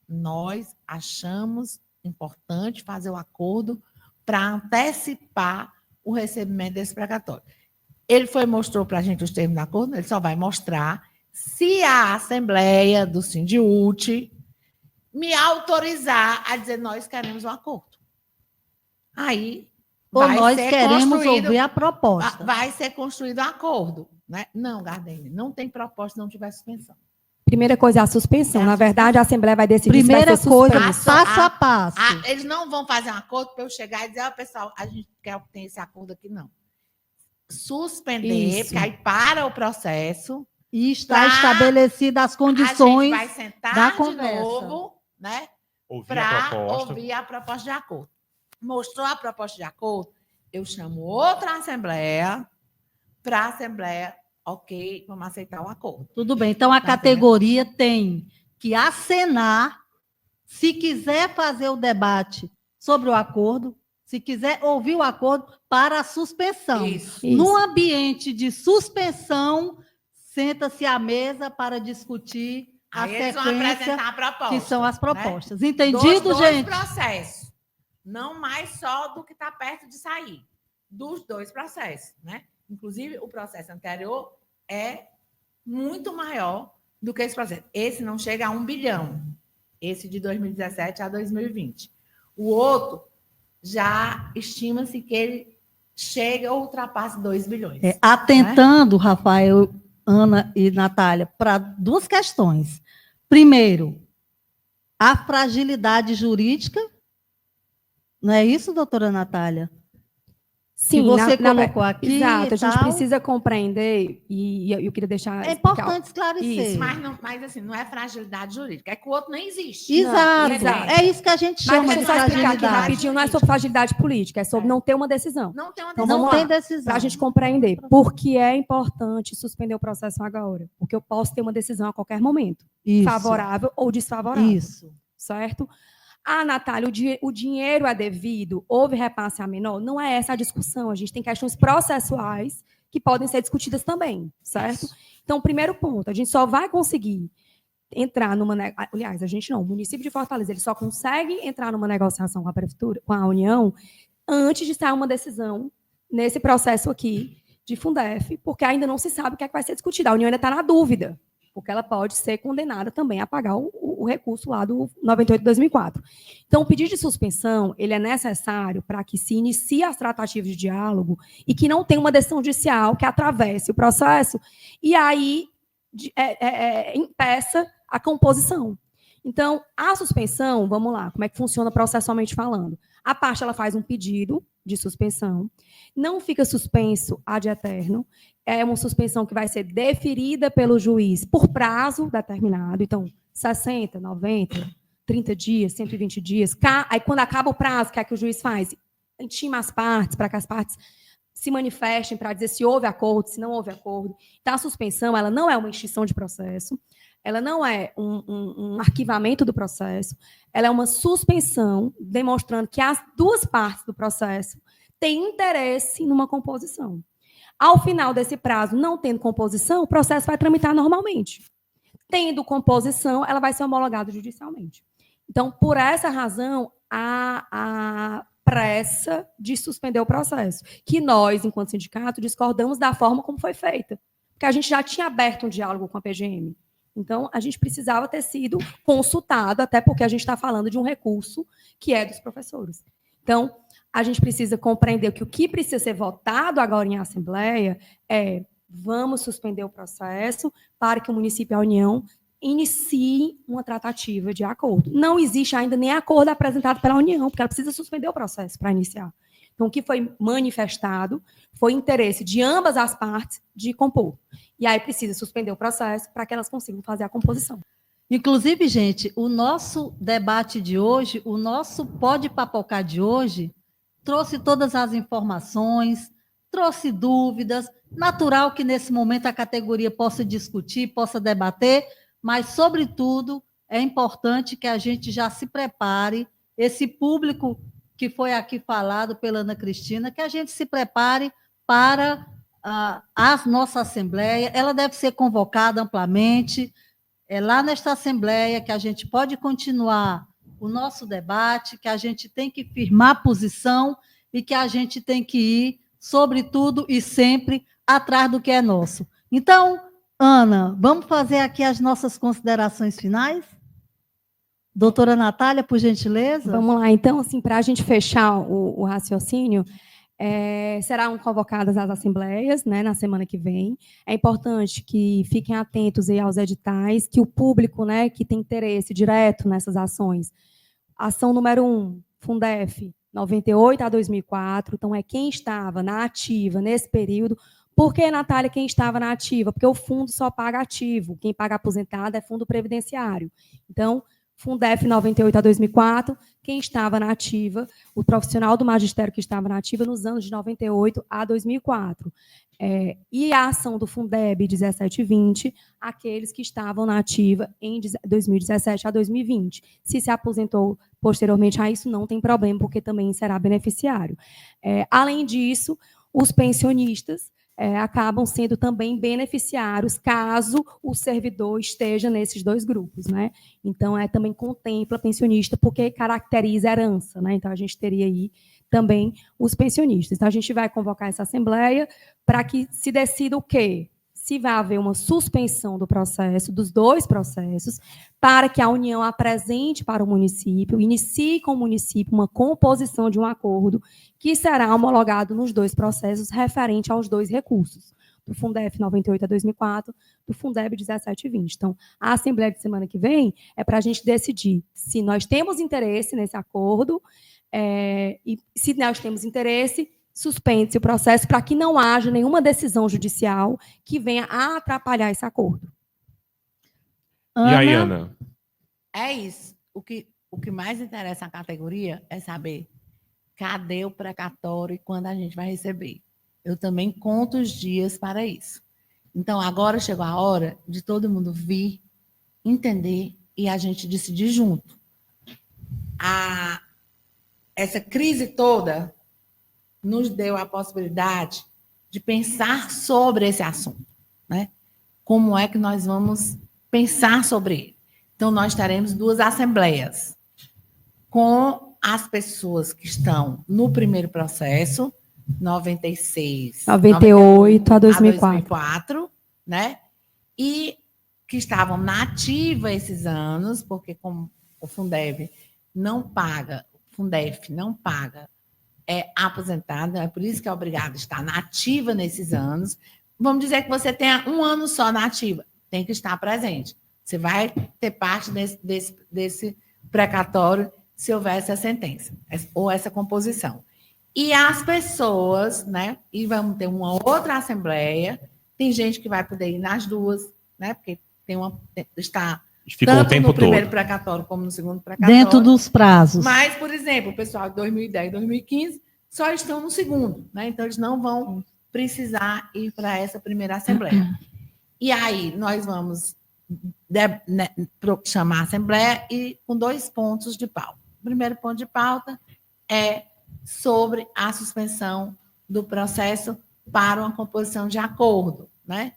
nós achamos importante fazer o acordo para antecipar o recebimento desse precatório. Ele mostrou para a gente os termos do acordo, ele só vai mostrar se a Assembleia do Sindiúti me autorizar a dizer: nós queremos um acordo. Aí ou nós queremos ouvir a proposta. Vai ser construído um acordo. Né? Não, Gardene, não tem proposta se não tiver suspensão. Primeira coisa é a suspensão. Na verdade, a Assembleia vai decidir primeira se vai ser coisa, passo a passo. Eles não vão fazer um acordo para eu chegar e dizer: pessoal, a gente quer que tenha esse acordo aqui, não. Suspender, porque aí para o processo. E está estabelecida as condições a gente vai sentar da de conversa. Novo, né? Para ouvir a proposta de acordo. Mostrou a proposta de acordo, eu chamo outra Assembleia, para a Assembleia, ok, vamos aceitar o acordo. Tudo bem, então a categoria tem que acenar, se quiser fazer o debate sobre o acordo, se quiser ouvir o acordo, para a suspensão. Isso. No ambiente de suspensão, senta-se à mesa para discutir a sequência, vão apresentar a proposta, que são as propostas. Né? Entendido, gente? Dois processos. Não mais só do que está perto de sair. Dos dois processos, né? Inclusive, o processo anterior é muito maior do que esse processo. Esse não chega a 1 bilhão. Esse de 2017 a 2020. O outro, já estima-se que ele chega ou ultrapasse 2 bilhões. Atentando, né? Rafael, Ana e Natália, para duas questões. Primeiro, a fragilidade jurídica. Não é isso, doutora Natália? Sim, que você colocou aqui. Exato, a gente precisa compreender, e eu queria deixar. É importante esclarecer. Isso, mas assim, não é fragilidade jurídica, é que o outro nem existe. Exato, é isso que a gente chama de fragilidade. Aqui rapidinho, não é sobre fragilidade política, é sobre não ter uma decisão. Não tem uma então, decisão. Não tem decisão. Para a gente compreender por que é importante suspender o processo agora. Porque eu posso ter uma decisão a qualquer momento, isso. favorável ou desfavorável. Isso. Certo? Natália, o dinheiro é devido, houve repasse a menor? Não é essa a discussão. A gente tem questões processuais que podem ser discutidas também, certo? Isso. Então, primeiro ponto, a gente só vai conseguir entrar numa... Aliás, a gente não, o município de Fortaleza, ele só consegue entrar numa negociação com a Prefeitura, com a União, antes de sair uma decisão nesse processo aqui de Fundef, porque ainda não se sabe o que é que vai ser discutido. A União ainda está na dúvida, porque ela pode ser condenada também a pagar o recurso lá do 98/2004. Então, o pedido de suspensão, ele é necessário para que se inicie as tratativas de diálogo e que não tenha uma decisão judicial que atravesse o processo e aí impeça a composição. Então, a suspensão, vamos lá, como é que funciona processualmente falando? A parte, ela faz um pedido de suspensão, não fica suspenso ad eterno, é uma suspensão que vai ser deferida pelo juiz por prazo determinado, então, 60, 90, 30 dias, 120 dias. Aí, quando acaba o prazo, o que é que o juiz faz? Intima as partes, para que as partes se manifestem para dizer se houve acordo, se não houve acordo. Então, a suspensão, ela não é uma extinção de processo, ela não é um arquivamento do processo, ela é uma suspensão demonstrando que as duas partes do processo têm interesse numa composição. Ao final desse prazo, não tendo composição, o processo vai tramitar normalmente. Tendo composição, ela vai ser homologada judicialmente. Então, por essa razão, a pressa de suspender o processo, que nós, enquanto sindicato, discordamos da forma como foi feita, porque a gente já tinha aberto um diálogo com a PGM. Então, a gente precisava ter sido consultado, até porque a gente está falando de um recurso que é dos professores. Então, a gente precisa compreender que o que precisa ser votado agora em Assembleia é: vamos suspender o processo para que o município e a União iniciem uma tratativa de acordo. Não existe ainda nem acordo apresentado pela União, porque ela precisa suspender o processo para iniciar. Então, o que foi manifestado foi interesse de ambas as partes de compor. E aí precisa suspender o processo para que elas consigam fazer a composição. Inclusive, gente, o nosso debate de hoje, o nosso Pode Papocar de hoje, trouxe todas as informações, trouxe dúvidas. Natural que nesse momento a categoria possa discutir, possa debater, mas, sobretudo, é importante que a gente já se prepare, esse público que foi aqui falado pela Ana Cristina, que a gente se prepare para a nossa Assembleia. Ela deve ser convocada amplamente. É lá nesta Assembleia que a gente pode continuar o nosso debate, que a gente tem que firmar posição e que a gente tem que ir, sobretudo e sempre, atrás do que é nosso. Então, Ana, vamos fazer aqui as nossas considerações finais? Doutora Natália, por gentileza. Vamos lá. Então, assim, para a gente fechar o raciocínio, serão convocadas as assembleias, né, na semana que vem. É importante que fiquem atentos aí aos editais, que o público, né, que tem interesse direto nessas ações. Ação número 1, Fundef, 98 a 2004. Então, é quem estava na ativa nesse período. Por que, Natália, quem estava na ativa? Porque o fundo só paga ativo. Quem paga aposentado é fundo previdenciário. Então, Fundef 98 a 2004, quem estava na ativa, o profissional do magistério que estava na ativa nos anos de 98 a 2004. E a ação do Fundeb 17 e 20, aqueles que estavam na ativa em 2017 a 2020. Se aposentou posteriormente a isso, não tem problema, porque também será beneficiário. Além disso, os pensionistas acabam sendo também beneficiários caso o servidor esteja nesses dois grupos, né? Então, também contempla pensionista, porque caracteriza herança, né? Então, a gente teria aí também os pensionistas. Então, a gente vai convocar essa assembleia para que se decida o quê? Se vai haver uma suspensão do processo, dos dois processos, para que a União apresente para o município, inicie com o município uma composição de um acordo que será homologado nos dois processos referente aos dois recursos, do Fundef 98 a 2004, do Fundeb 17 e 20. Então, a Assembleia de semana que vem é para a gente decidir se nós temos interesse nesse acordo, e se nós temos interesse, suspende-se o processo para que não haja nenhuma decisão judicial que venha a atrapalhar esse acordo. E aí, Ana? É isso. O que mais interessa à categoria é saber cadê o precatório e quando a gente vai receber. Eu também conto os dias para isso. Então, agora chegou a hora de todo mundo vir, entender e a gente decidir junto. Essa crise toda nos deu a possibilidade de pensar sobre esse assunto, né? Como é que nós vamos pensar sobre ele? Então, nós teremos 2 assembleias com as pessoas que estão no primeiro processo, 98 a 2004, né? E que estavam na ativa esses anos, porque como o Fundef não paga, aposentado, é por isso que é obrigado a estar na ativa nesses anos. Vamos dizer que você tenha 1 ano só na ativa. tem que estar presente. Você vai ter parte desse precatório se houver essa sentença, ou essa composição. E as pessoas, né? E vamos ter uma outra assembleia. Tem gente que vai poder ir nas duas, né? Porque está Ficou o tanto tempo no primeiro todo. precatório como no segundo precatório. Dentro dos prazos. Mas, por exemplo, o pessoal de 2010 e 2015 só estão no segundo, né? Então, eles não vão precisar ir para essa primeira assembleia. E aí, nós vamos chamar a assembleia e com 2 pontos de pauta. O primeiro ponto de pauta é sobre a suspensão do processo para uma composição de acordo, né?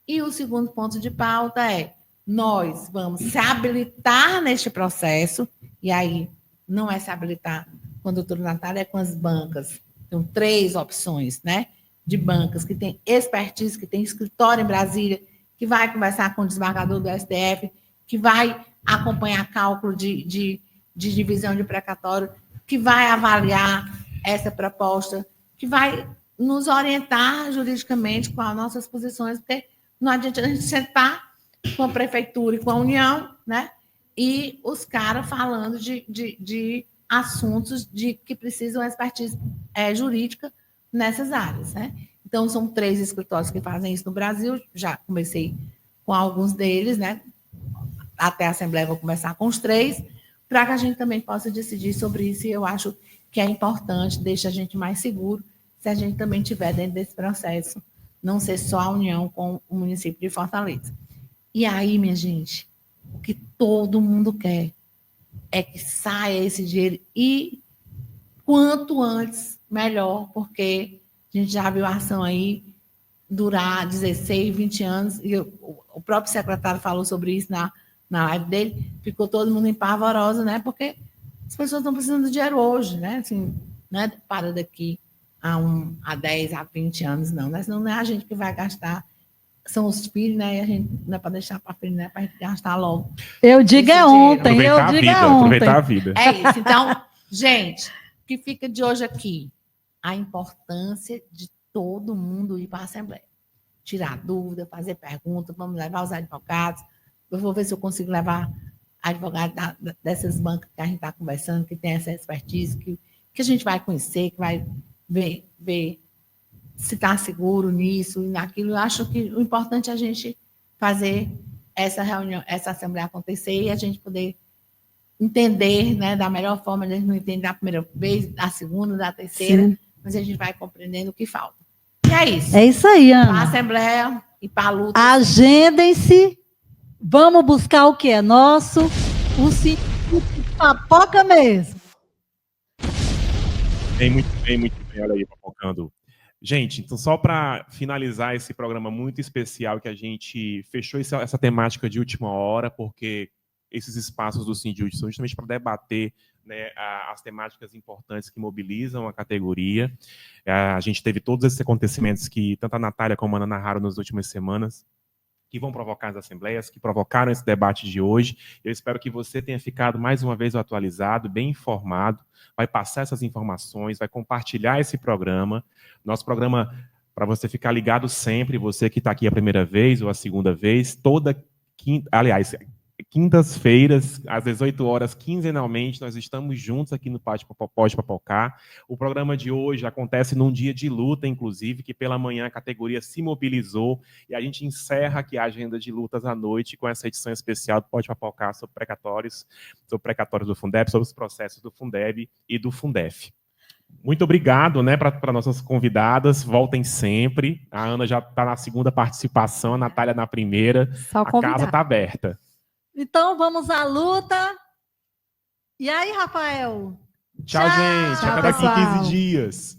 E o segundo ponto de pauta é: nós vamos se habilitar neste processo, e aí não é se habilitar com a doutora Natália, é com as bancas. Tem 3 opções, né? De bancas que tem expertise, que tem escritório em Brasília, que vai conversar com o desembargador do STF, que vai acompanhar cálculo de divisão de precatório, que vai avaliar essa proposta, que vai nos orientar juridicamente com as nossas posições, porque não adianta a gente sentar com a prefeitura e com a União, né? E os caras falando de assuntos que precisam expertise jurídica nessas áreas, né? Então, são 3 escritórios que fazem isso no Brasil. Já comecei com alguns deles, né? Até a Assembleia vou começar com os 3, para que a gente também possa decidir sobre isso. E eu acho que é importante, deixa a gente mais seguro, se a gente também estiver dentro desse processo, não ser só a união com o município de Fortaleza. E aí, minha gente, o que todo mundo quer é que saia esse dinheiro e quanto antes, melhor, porque a gente já viu a ação aí durar 16, 20 anos, e o próprio secretário falou sobre isso na live dele, ficou todo mundo em pavorosa, né? Porque as pessoas estão precisando de dinheiro hoje, né? Assim, não é para daqui a 10, a 20 anos, não, né? Senão não é a gente que vai gastar, são os filhos, né? E a gente não é para deixar para frente, não é para a gente gastar logo. Eu digo é ontem, eu digo é ontem. Aproveitar a vida. É isso. Então, gente, o que fica de hoje aqui? A importância de todo mundo ir para a Assembleia. Tirar dúvida, fazer perguntas, vamos levar os advogados. Eu vou ver se eu consigo levar advogados dessas bancas que a gente está conversando, que tem essa expertise, que a gente vai conhecer, que vai ver se está seguro nisso e naquilo. Eu acho que o importante é a gente fazer essa reunião, essa Assembleia acontecer e a gente poder entender, né, da melhor forma. A gente não entende da primeira vez, da segunda, da terceira, sim, mas a gente vai compreendendo o que falta. E é isso. É isso aí, Ana. Para a Assembleia e para a luta. Agendem-se. Vamos buscar o que é nosso. O sentido de papoca mesmo. Muito bem. Olha aí, papocando. Gente, então só para finalizar esse programa muito especial que a gente fechou essa temática de última hora, porque esses espaços do Sindiúd são justamente para debater, né, as temáticas importantes que mobilizam a categoria. A gente teve todos esses acontecimentos que tanto a Natália como a Ana narraram nas últimas semanas, que vão provocar as assembleias, que provocaram esse debate de hoje. Eu espero que você tenha ficado mais uma vez atualizado, bem informado, vai passar essas informações, vai compartilhar esse programa. Nosso programa, para você ficar ligado sempre, você que está aqui a primeira vez ou a segunda vez, quintas-feiras, às 18 horas, quinzenalmente, nós estamos juntos aqui no Pode Papocar. O programa de hoje acontece num dia de luta, inclusive, que pela manhã a categoria se mobilizou e a gente encerra aqui a agenda de lutas à noite com essa edição especial do Pode Papocar sobre precatórios do Fundeb, sobre os processos do Fundeb e do Fundef. Muito obrigado, né, para nossas convidadas. Voltem sempre. A Ana já está na segunda participação, a Natália na primeira. Só a convidar. casa está aberta. Então, vamos à luta. E aí, Rafael? Tchau, gente. Tchau, Até daqui pessoal. 15 dias.